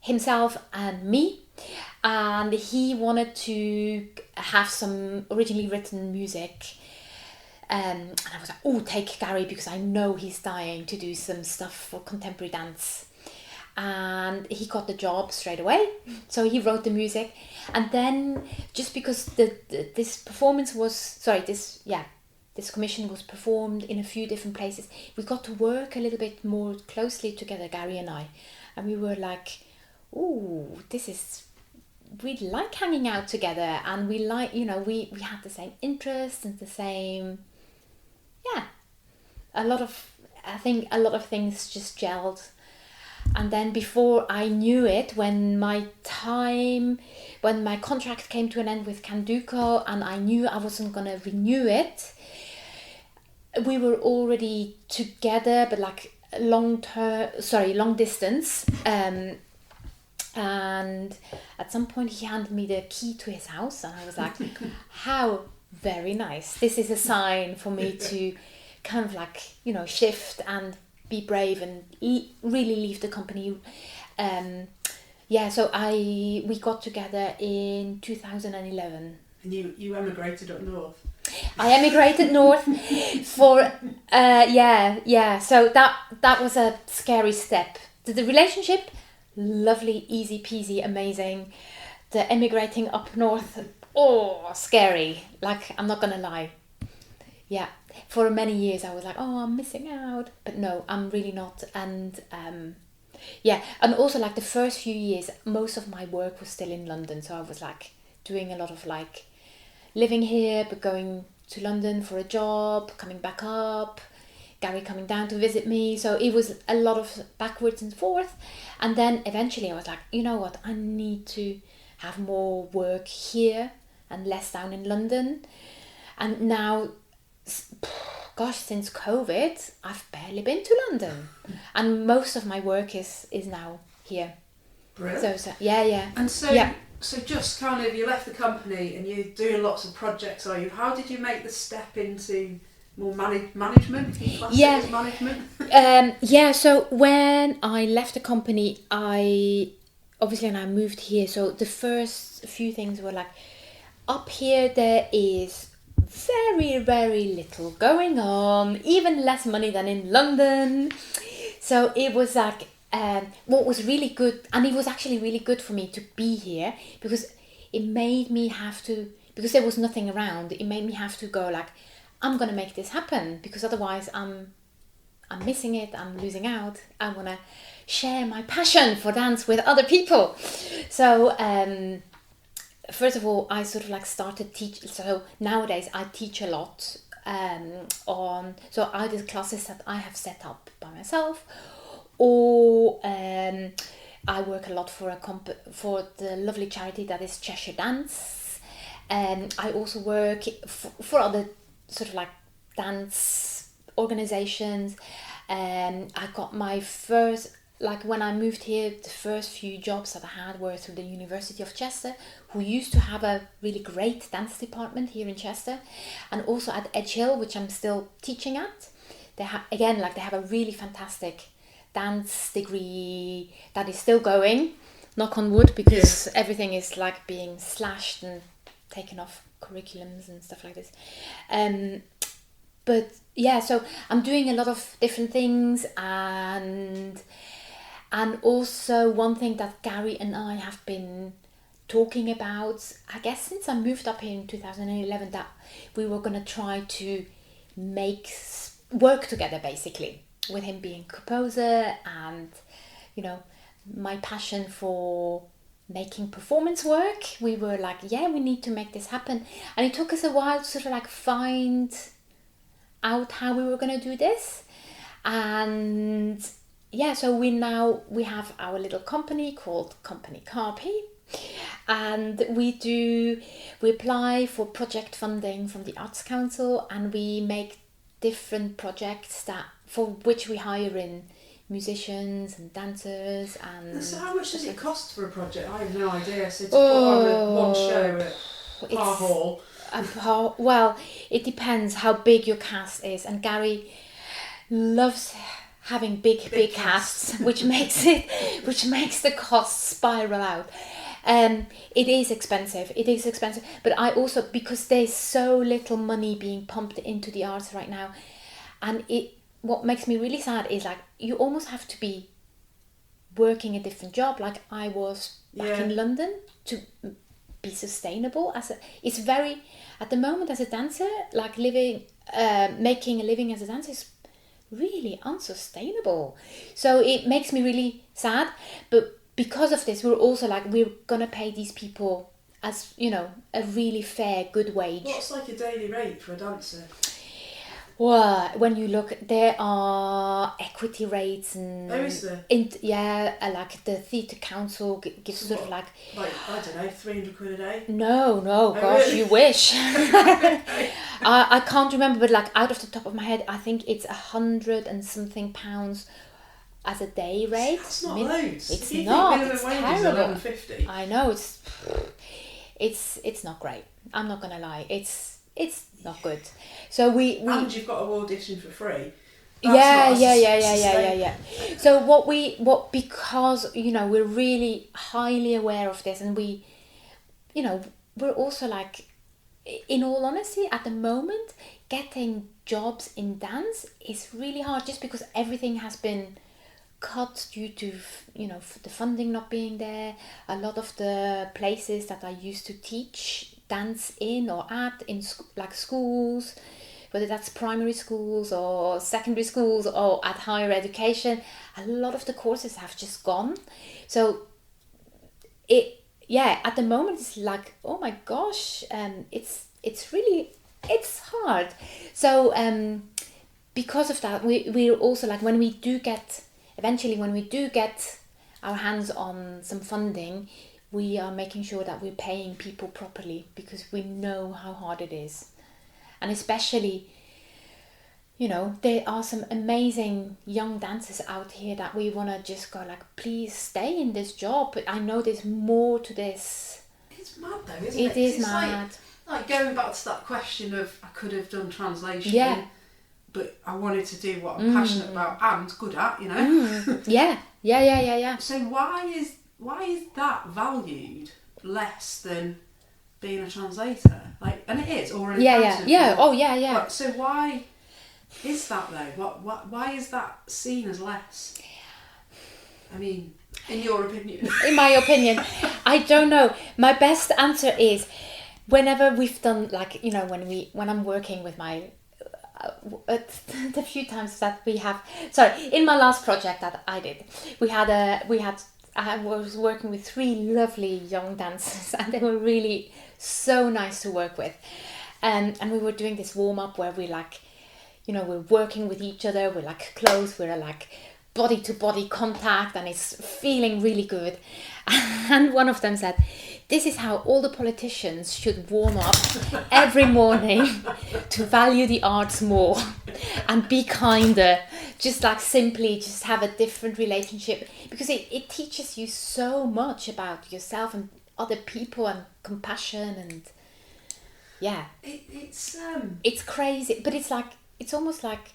himself and me. And he wanted to have some originally written music. And I was like, oh, take Gary, because I know he's dying to do some stuff for contemporary dance. And he got the job straight away. So he wrote the music. And then just because this commission was performed in a few different places, we got to work a little bit more closely together, Gary and I. And we were like, ooh, we like hanging out together, and we like, we had the same interests and the same, I think a lot of things just gelled. And then before I knew it, when my contract came to an end with Canduco and I knew I wasn't going to renew it, we were already together, but like long distance. And at some point he handed me the key to his house, and I was like, how very nice. This is a sign for me to kind of like, shift and be brave and really leave the company. So we got together in 2011. And you emigrated up north? I emigrated north for, so that was a scary step. The relationship, lovely, easy peasy, amazing. The emigrating up north, scary. Like, I'm not gonna lie. Yeah, for many years I was like, I'm missing out. But no, I'm really not. And and also like the first few years, most of my work was still in London. So I was like doing a lot of like living here, but going to London for a job, coming back up, Gary coming down to visit me. So it was a lot of backwards and forth. And then eventually I was like, you know what, I need to have more work here and less down in London. And now, since COVID, I've barely been to London. And most of my work is now here. Brilliant. So yeah. And so just kind of, you left the company and you're doing lots of projects, are you? How did you make the step into more management? Management? So when I left the company, I moved here. So the first few things were like, up here there is very, very little going on, even less money than in London. So it was like, what was really good, and it was actually really good for me to be here, because it made me have to, because there was nothing around, it made me have to go like, I'm gonna make this happen, because otherwise I'm missing it, I'm losing out. I want to share my passion for dance with other people. So first of all, I sort of like started teaching. So nowadays I teach a lot so either classes that I have set up by myself, or I work a lot for for the lovely charity that is Cheshire Dance. I also work for other sort of like dance organizations. I got my first, like when I moved here, the first few jobs that I had were through the University of Chester, who used to have a really great dance department here in Chester, and also at Edge Hill, which I'm still teaching at. They have a really fantastic dance degree that is still going, knock on wood, because everything is like being slashed and taken off curriculums and stuff like this. But yeah, so I'm doing a lot of different things, and also one thing that Gary and I have been talking about, I guess since I moved up here in 2011, that we were going to try to work together, basically, with him being a composer and, my passion for making performance work. We were like, yeah, we need to make this happen. And it took us a while to sort of like find out how we were going to do this. And yeah, so we have our little company called Company Carpi. And we apply for project funding from the Arts Council, and we make different projects for which we hire in musicians and dancers. And so how much does it cost for a project? I have no idea. So to put on one show at Parr Hall. Well, it depends how big your cast is, and Gary loves having big casts, which makes the cost spiral out. It is expensive, but I also, because there's so little money being pumped into the arts right now, and what makes me really sad is like you almost have to be working a different job, like I was back in London, to be sustainable. It's very, at the moment as a dancer, like making a living as a dancer is really unsustainable. So it makes me really sad, but because of this, we're also like, we're gonna pay these people, as you know, a really fair, good wage. What's like a daily rate for a dancer? Well, when you look, there are equity rates and... Oh, is there? Like the Theatre Council gives So sort what, of like... Like, I don't know, 300 quid a day? No, gosh, really? you wish. I can't remember, but like out of the top of my head, I think it's 100 and something pounds as a day rate. That's not loads. It's You not. think It's minimum wage is terrible. £11.50. I know, it's not great. I'm not gonna lie. It's not good. So we And you've got to audition for free. Yeah. So because you know, we're really highly aware of this, and we, you know, we're also like, in all honesty, at the moment, getting jobs in dance is really hard, just because everything has been cut due to, you know, the funding not being there. A lot of the places that I used to teach dance in or at, in like schools, whether that's primary schools or secondary schools or at higher education, a lot of the courses have just gone. So at the moment it's like, oh my gosh, it's hard. So because of that, we're also like, when we do get our hands on some funding, we are making sure that we're paying people properly, because we know how hard it is. And especially, you know, there are some amazing young dancers out here that we want to just go like, please stay in this job. But I know there's more to this. It's mad though, isn't it? It is It's mad. Like going back to that question of, I could have done translation. Yeah. But I wanted to do what I'm passionate about and good at, you know. Yeah. So why is that valued less than being a translator? Like, and it is, or an accountant. Yeah. Oh yeah. Like, so why is that though? Why is that seen as less? I mean, in your opinion. In my opinion, I don't know. My best answer is, whenever we've done, like, you know, when I'm working with my the few times that we have, in my last project that I did, I was working with 3 lovely young dancers, and they were really so nice to work with, and we were doing this warm up where we, like, you know, we're working with each other, we're like close, we're like body to body contact, and it's feeling really good. And one of them said, this is how all the politicians should warm up every morning to value the arts more and be kinder, just like simply just have a different relationship, because it teaches you so much about yourself and other people, and compassion, and it's crazy. But it's almost like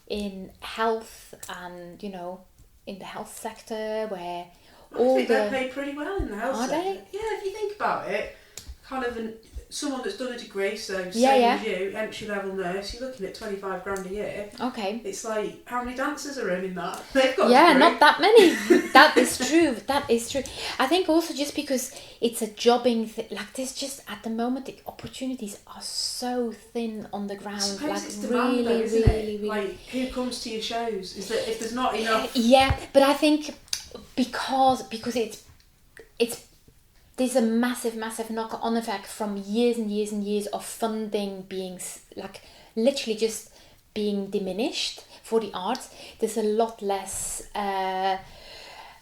in health, and, you know, in the health sector, where I think they're paid pretty well in the health sector. Are they? Yeah, if you think about it, kind of someone that's done a degree, so same as you, entry level nurse, you're looking at 25 grand a year. Okay. It's like, how many dancers are earning that? They've got not that many. That is true. I think also just because it's a jobbing thing, like, there's just, at the moment, the opportunities are so thin on the ground. I suppose like, it's demand really, though, isn't really, it? really. Like, who comes to your shows? Is that if there's not enough? Yeah, but I think because it's there's a massive knock-on effect from years and years and years of funding being like literally just being diminished for the arts. There's a lot less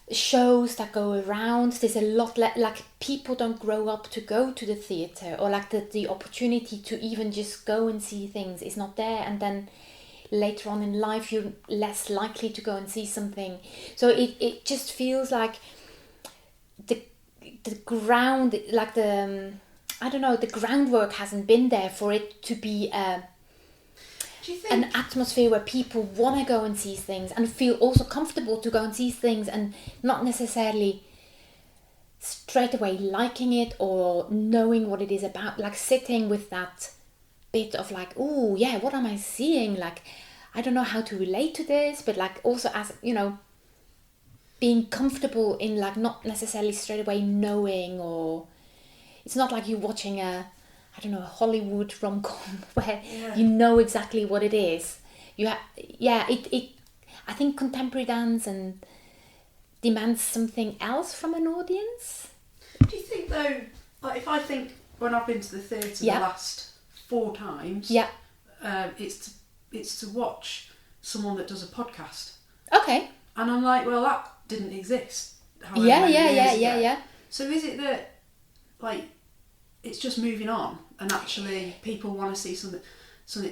shows that go around. There's a lot like people don't grow up to go to the theatre, or like the opportunity to even just go and see things is not there, and then later on in life you're less likely to go and see something. So it just feels like the ground, like the I don't know, the groundwork hasn't been there for it to be Do you think an atmosphere where people want to go and see things and feel also comfortable to go and see things, and not necessarily straight away liking it or knowing what it is about, like sitting with that bit of like, oh yeah, what am I seeing, like I don't know how to relate to this, but like also, as you know, being comfortable in like not necessarily straight away knowing, or it's not like you're watching a Hollywood rom-com where you know exactly what it is. I think contemporary dance and demands something else from an audience. Do you think though, like if I think when I've been to the theatre the last 4 times, it's to watch someone that does a podcast. Okay. And I'm like, well, that didn't exist. Yeah. So is it that, like, it's just moving on, and actually people want to see something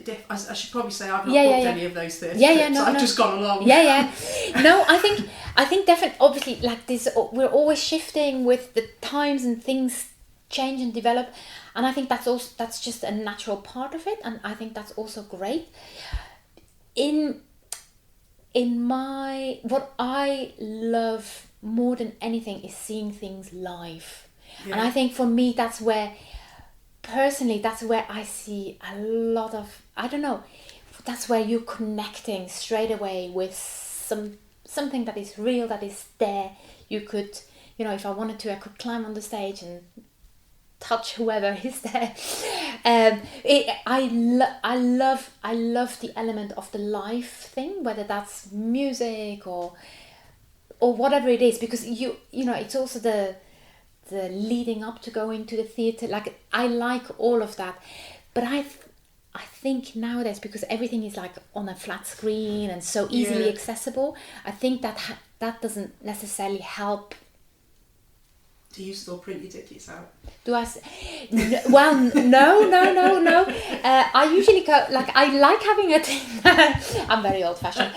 different? I should probably say I've not booked any of those theatres. I've just gone along. No, I think definitely, obviously, like this, we're always shifting with the times and things change and develop, and I think that's just a natural part of it, and I think that's also great. What I love more than anything is seeing things live. And I think for me, that's where I see a lot of, I don't know, that's where you're connecting straight away with something that is real, that is there. You could, if I wanted to, I could climb on the stage and touch whoever is there. I love the element of the live thing, whether that's music or whatever it is, because it's also the leading up to going to the theatre. Like I like all of that, but I think nowadays, because everything is like on a flat screen and so easily accessible, I think that doesn't necessarily help. Do you still print your tickets out? Well, no. I usually go, like, I like having a I'm very old fashioned.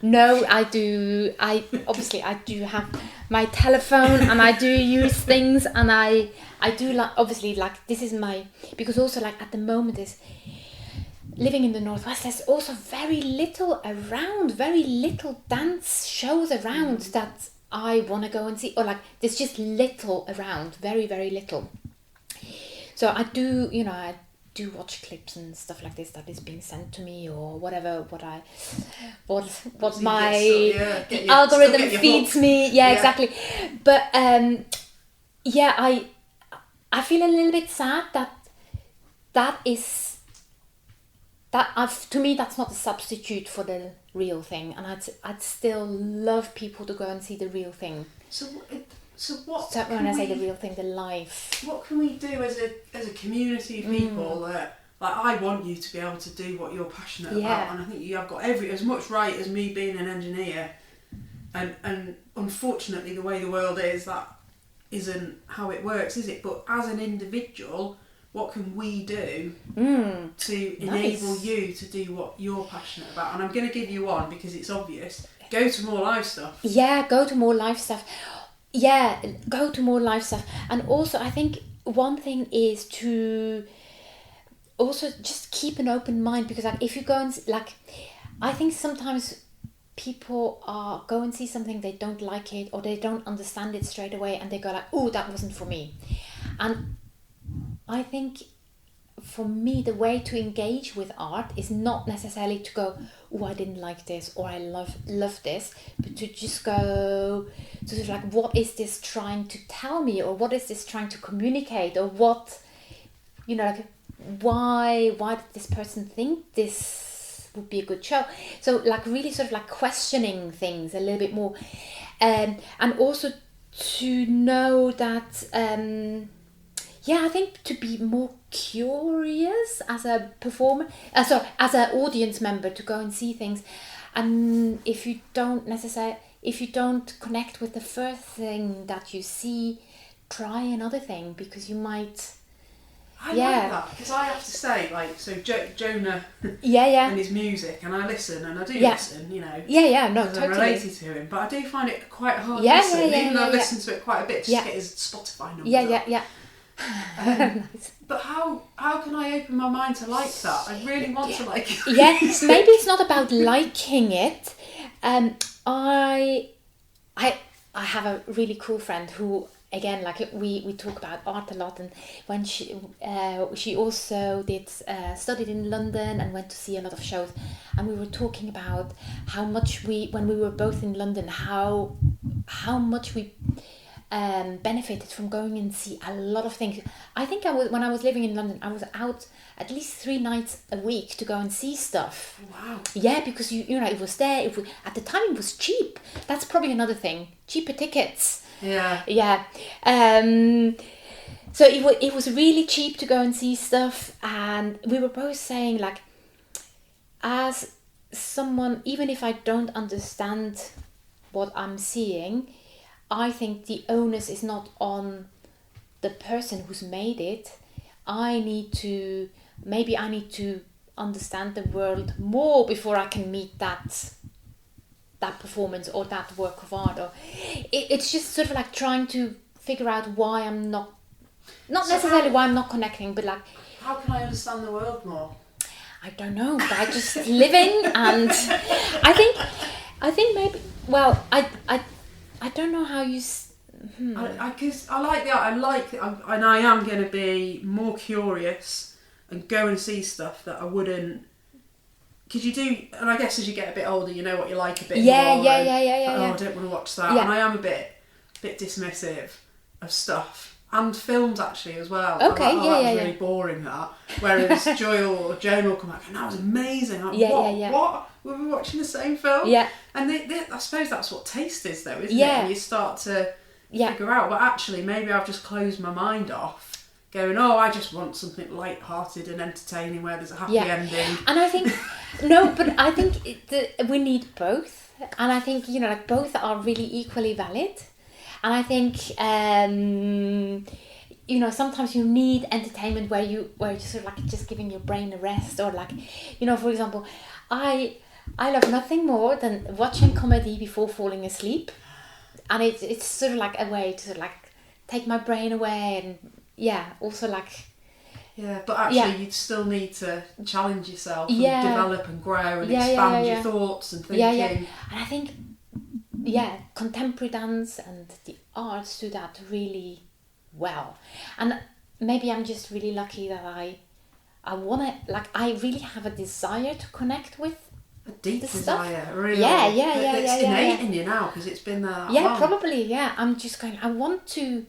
No, I do. I do have my telephone, and I do use things, and I do like, obviously, like, this is my, because also like at the moment is living in the Northwest, there's also very little dance shows around that I want to go and see, or like there's just little around, very, very little. So I do watch clips and stuff like this that is being sent to me, or whatever, what the algorithm feeds me. Exactly. But I feel a little bit sad to me that's not a substitute for the real thing, and I'd still love people to go and see the real thing. So what? So when I say the real thing, the live. What can we do as a community of people that, like, I want you to be able to do what you're passionate about, and I think you have got as much right as me being an engineer, and unfortunately the way the world is, that isn't how it works, is it? But as an individual, what can we do to enable you to do what you're passionate about? And I'm going to give you one because it's obvious. Go to more live stuff. Yeah, go to more live stuff. Yeah, go to more live stuff. And also, I think one thing is to also just keep an open mind, because like if you go and like, I think sometimes people go and see something, they don't like it, or they don't understand it straight away, and they go like, oh, that wasn't for me. And I think for me, the way to engage with art is not necessarily to go, oh, I didn't like this, or I love this, but to just go to sort of like, what is this trying to tell me, or what is this trying to communicate, or what, like, why did this person think this would be a good show? So like really sort of like questioning things a little bit more, and also to know that, I think to be more curious as a performer, as an audience member, to go and see things. And if you don't connect with the first thing that you see, try another thing, because you might. I like that, because I have to say, like, so Jonah and his music, and I listen, and I do listen, you know. Totally. I'm related to him, but I do find it quite hard to listen, even though I've listened to it quite a bit, just to get his Spotify numbers up. Nice. But how can I open my mind to like that? I really want to like it. Yes, maybe it's not about liking it. I have a really cool friend who, again, like we talk about art a lot, and when she also studied in London and went to see a lot of shows, and we were talking about how much when we were both in London, how much we benefited from going and see a lot of things. I think when I was living in London, I was out at least 3 nights a week to go and see stuff. Wow. Yeah, because you know, it was there. At the time, it was cheap. That's probably another thing. Cheaper tickets. Yeah. Yeah. So it was really cheap to go and see stuff, and we were both saying, like, as someone, even if I don't understand what I'm seeing, I think the onus is not on the person who's made it. I need to understand the world more before I can meet that performance or that work of art. Or it's just sort of like trying to figure out why I'm not necessarily why I'm not connecting, but like, how can I understand the world more? I don't know, by just living. And I think maybe, well, I don't know how you. Because I like the art. And I am going to be more curious and go and see stuff that I wouldn't. Because you do, and I guess as you get a bit older, you know what you like a bit more. Yeah. Oh, I don't want to watch that. Yeah. And I am a bit dismissive of stuff. And films, actually, as well. Okay, I'm like, that was really boring, that. Whereas Joy or Joan will come back, and that was amazing. I'm like, what? Were we watching the same film? Yeah. And I suppose that's what taste is, though, isn't it? And you start to figure out, but actually, maybe I've just closed my mind off, going, I just want something light-hearted and entertaining where there's a happy ending. And I think, no, but I think we need both. And I think, you know, like, both are really equally valid. And I think, you know, sometimes you need entertainment where you're just sort of like just giving your brain a rest, or like, you know, for example, I love nothing more than watching comedy before falling asleep, and it's sort of like a way to sort of like take my brain away, and also like. Yeah, but actually you'd still need to challenge yourself and develop and grow and expand your thoughts and thinking. And I think, contemporary dance and the arts do that really well. And maybe I'm just really lucky that I want to, like, I really have a desire to connect with a deep the desire, stuff. really. It's innate in you now, because it's been there that long. Probably, I'm just going, I want to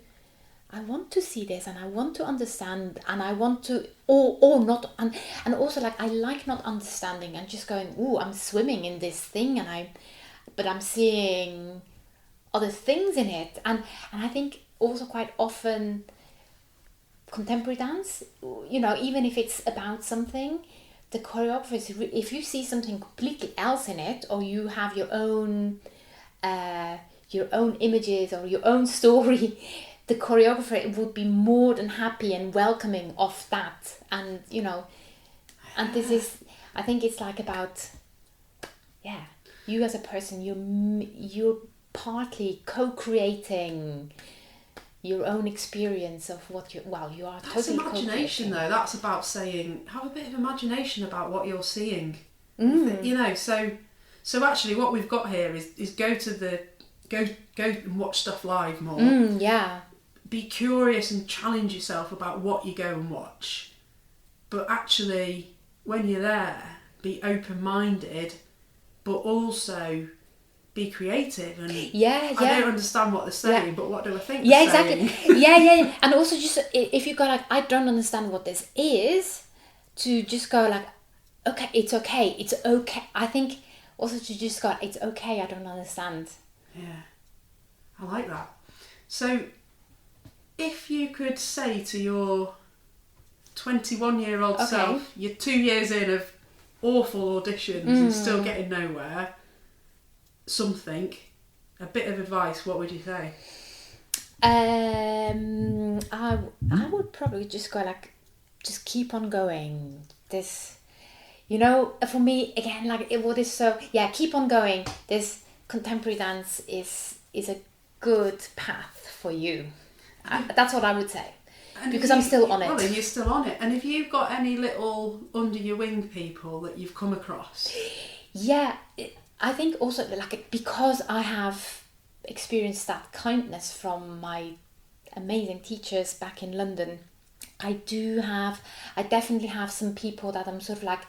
see this, and I want to understand, and I want to, or not, and also, like, I like not understanding and just going, I'm swimming in this thing, but I'm seeing other things in it, and I think also quite often contemporary dance, you know, even if it's about something, the choreographers, if you see something completely else in it, or you have your own images or your own story, the choreographer would be more than happy and welcoming of that. And, you know, and this is, I think it's like about, you as a person, you're partly co-creating your own experience of what you are that's totally imagination, though. That's about saying, have a bit of imagination about what you're seeing. You know, so actually what we've got here is go and watch stuff live more. Be curious and challenge yourself about what you go and watch. But actually, when you're there, be open-minded, but also be creative. And I don't understand what they're saying, but what do I think they're saying? Exactly. And also, just if you go like, I don't understand what this is, to just go like, okay, it's okay. I think also to just go, it's okay, I don't understand. Yeah, I like that. So, if you could say to your 21-year-old self, you're 2 years in of awful auditions and still getting nowhere, a bit of advice, what would you say? I would probably just go like, just keep on going. This, for me again, like what is so keep on going. This contemporary dance is a good path for you. That's what I would say. And because I'm still on it. Well, you're still on it. And have you got any little under your wing people that you've come across? Yeah, I think also like because I have experienced that kindness from my amazing teachers back in London, I definitely have some people that I'm sort of like,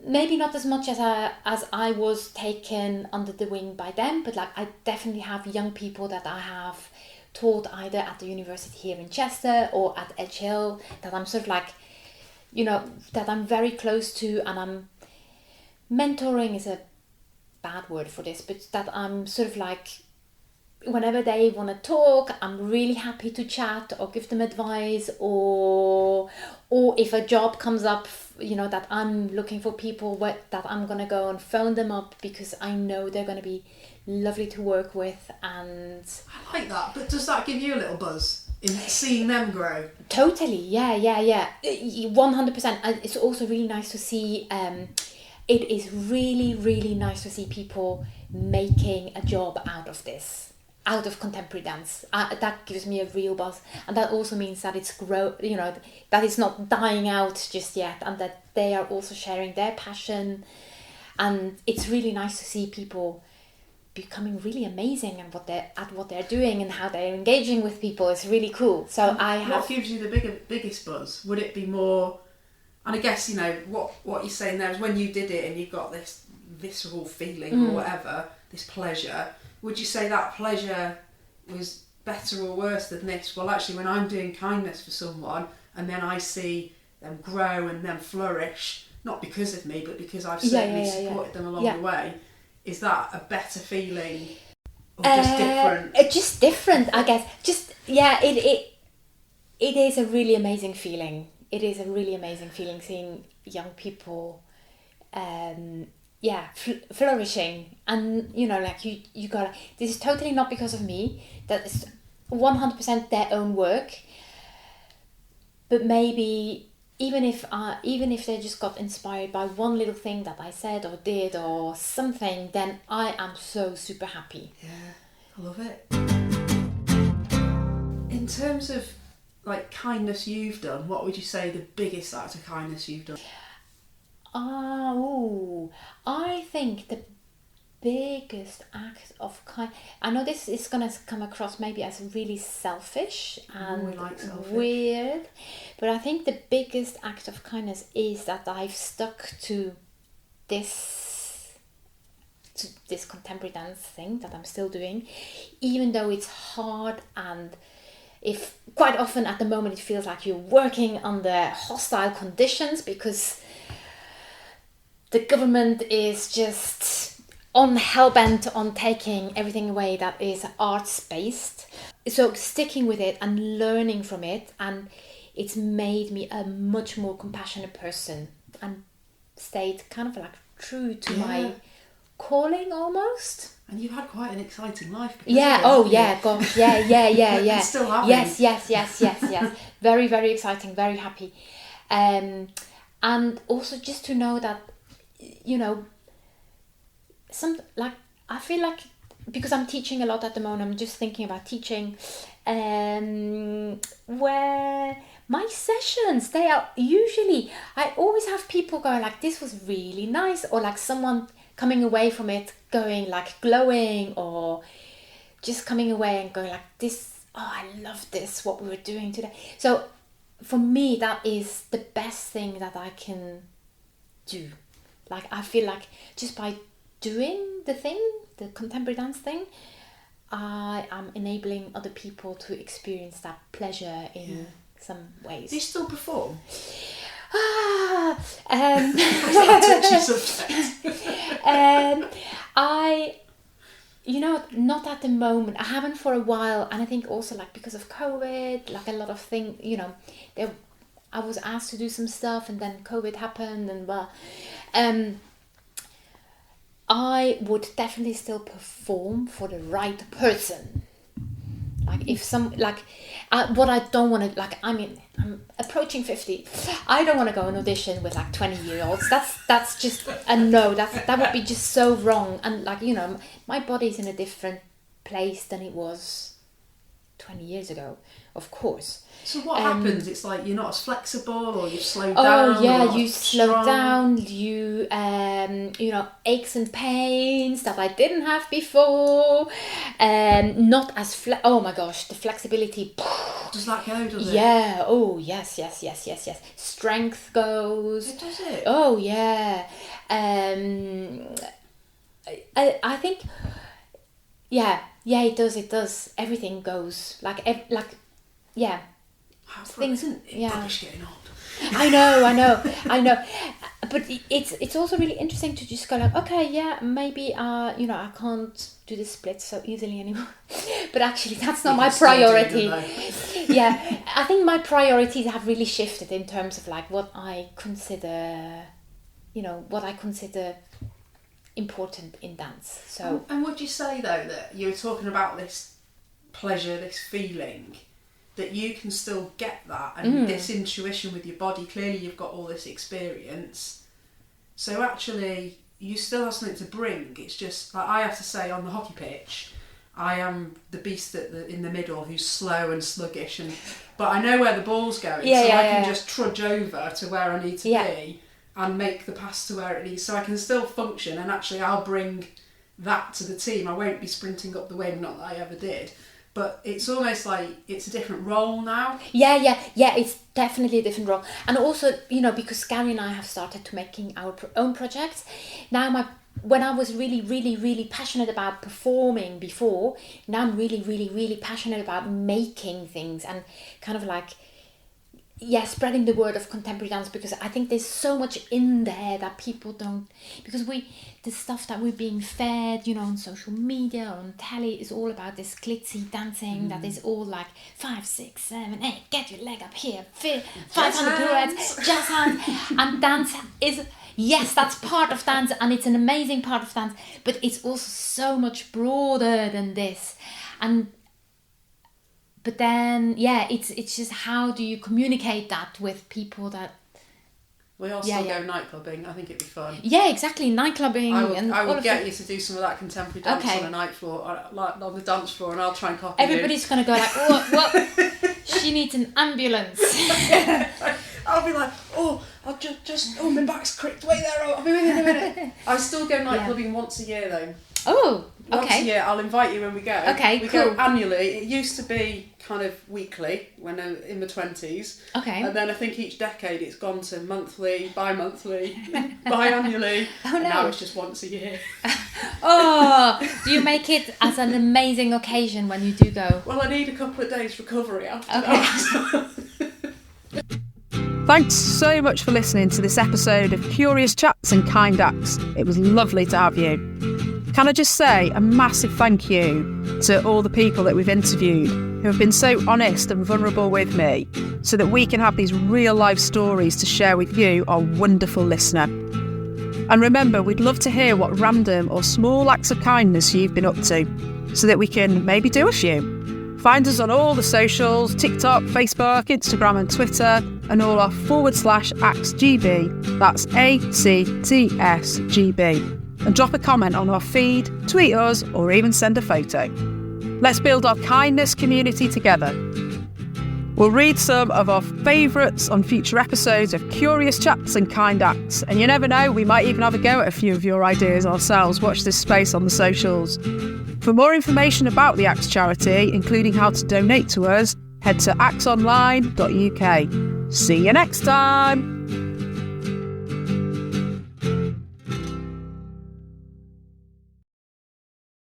maybe not as much as I was taken under the wing by them, but like I definitely have young people that I have taught either at the university here in Chester or at Edge Hill that I'm sort of like, that I'm very close to, and I'm mentoring is a bad word for this, but that I'm sort of like, whenever they want to talk, I'm really happy to chat or give them advice, or if a job comes up, that I'm looking for people, that I'm going to go and phone them up because I know they're going to be lovely to work with. And I like that, but does that give you a little buzz in seeing them grow? Totally, yeah, 100%. And it's also really nice to see, it is really, really nice to see people making a job out of this, out of contemporary dance. That gives me a real buzz, and that also means that it's that it's not dying out just yet, and that they are also sharing their passion. And it's really nice to see people becoming really amazing at what they're doing and how they're engaging with people. It's really cool. So what gives you the biggest buzz? Would it be more? And I guess what you're saying there is when you did it and you got this visceral feeling or whatever, this pleasure. Would you say that pleasure was better or worse than this? Well, actually, when I'm doing kindness for someone and then I see them grow and them flourish, not because of me, but because I've certainly supported them along the way, is that a better feeling or just different? Just different, I guess. It is a really amazing feeling. It is a really amazing feeling seeing young people flourishing, and like you got, this is totally not because of me, that is 100% their own work, but maybe even if they just got inspired by one little thing that I said or did or something, then I am so super happy. I love it. In terms of like kindness you've done, what would you say the biggest act of kindness you've done? I think the biggest act of I know this is gonna come across maybe as really selfish and weird, but I think the biggest act of kindness is that I've stuck to this contemporary dance thing that I'm still doing, even though it's hard, and if quite often at the moment it feels like you're working under hostile conditions because the government is just on hellbent on taking everything away that is arts-based. So sticking with it and learning from it, and it's made me a much more compassionate person and stayed kind of like true to my calling almost. And you've had quite an exciting life. Gosh, yeah. Still having. Yes. Very, very exciting, very happy. And also just to know that, I feel like, because I'm teaching a lot at the moment, I'm just thinking about teaching, where my sessions, they are usually, I always have people going like, this was really nice, or like someone coming away from it going like glowing, or just coming away and going like this, I love this, what we were doing today. So for me, that is the best thing that I can do. Like, I feel like just by doing the contemporary dance thing, I am enabling other people to experience that pleasure in some ways. Do you still perform? That's a touchy subject. not at the moment. I haven't for a while, and I think also like because of COVID, like a lot of things, I was asked to do some stuff, and then COVID happened, and I would definitely still perform for the right person. Like if what I don't want to, like, I mean, I'm approaching 50. I don't want to go and audition with like 20-year-olds. That's just a no. That would be just so wrong. And like, my body's in a different place than it was 20 years ago, of course. So what happens? It's like you're not as flexible, or you've slowed down. Oh yeah, you slow down. You aches and pains that I didn't have before. Not as oh my gosh, the flexibility. Does that go? Does it? Yeah. Oh yes. Strength goes. It does it. Oh yeah. I think. Yeah. It does. Everything goes yeah. Things getting old. I know. But it's also really interesting to just go like, okay, yeah, maybe I can't do the splits so easily anymore. But actually, that's not my priority. Yeah, I think my priorities have really shifted in terms of like what I consider important in dance. So. And would you say though that you're talking about this pleasure, this feeling, that you can still get that, and this intuition with your body? Clearly you've got all this experience, so actually you still have something to bring. It's just like I have to say, on the hockey pitch I am the beast in the middle who's slow and sluggish, but I know where the ball's going, I can just trudge over to where I need to be and make the pass to where it needs, so I can still function, and actually I'll bring that to the team. I won't be sprinting up the wing, not that I ever did. But it's almost like it's a different role now. Yeah, it's definitely a different role. And also, because Gary and I have started to making our own projects, now when I was really, really, really passionate about performing before, now I'm really, really, really passionate about making things and kind of like, spreading the word of contemporary dance, because I think there's so much in there that people don't, because the stuff that we're being fed, on social media or on telly is all about this glitzy dancing that is all like 5, 6, 7, 8, get your leg up here, 500 pirouettes, jazz hands, and dance is, that's part of dance, and it's an amazing part of dance, but it's also so much broader than this. But then, it's just how do you communicate that with people that... We also go nightclubbing. I think it'd be fun. Yeah, exactly, nightclubbing. I will get you to do some of that contemporary dance on a night floor, like on the dance floor, and I'll try and copy Everybody's going to go like, what? She needs an ambulance. I'll be like, my back's cricked. Wait there, I'll be with you in a minute. I still go nightclubbing once a year though. Oh, okay. Once a year, I'll invite you when we go. Okay, we cool. go annually. It used to be kind of weekly when I was in my 20s. Okay. And then I think each decade it's gone to monthly, bi-monthly, biannually. Oh no. And now it's just once a year. Do you make it as an amazing occasion when you do go? Well, I need a couple of days recovery after that. Thanks so much for listening to this episode of Curious Chats and Kind Acts. It was lovely to have you. Can I just say a massive thank you to all the people that we've interviewed who have been so honest and vulnerable with me, so that we can have these real life stories to share with you, our wonderful listener. And remember, we'd love to hear what random or small acts of kindness you've been up to, so that we can maybe do a few. Find us on all the socials, TikTok, Facebook, Instagram and Twitter, and all our /ActsGB, that's ACTSGB. And drop a comment on our feed, tweet us, or even send a photo. Let's build our kindness community together. We'll read some of our favourites on future episodes of Curious Chats and Kind Acts. And you never know, we might even have a go at a few of your ideas ourselves. Watch this space on the socials. For more information about the Acts charity, including how to donate to us, head to actsonline.uk. See you next time!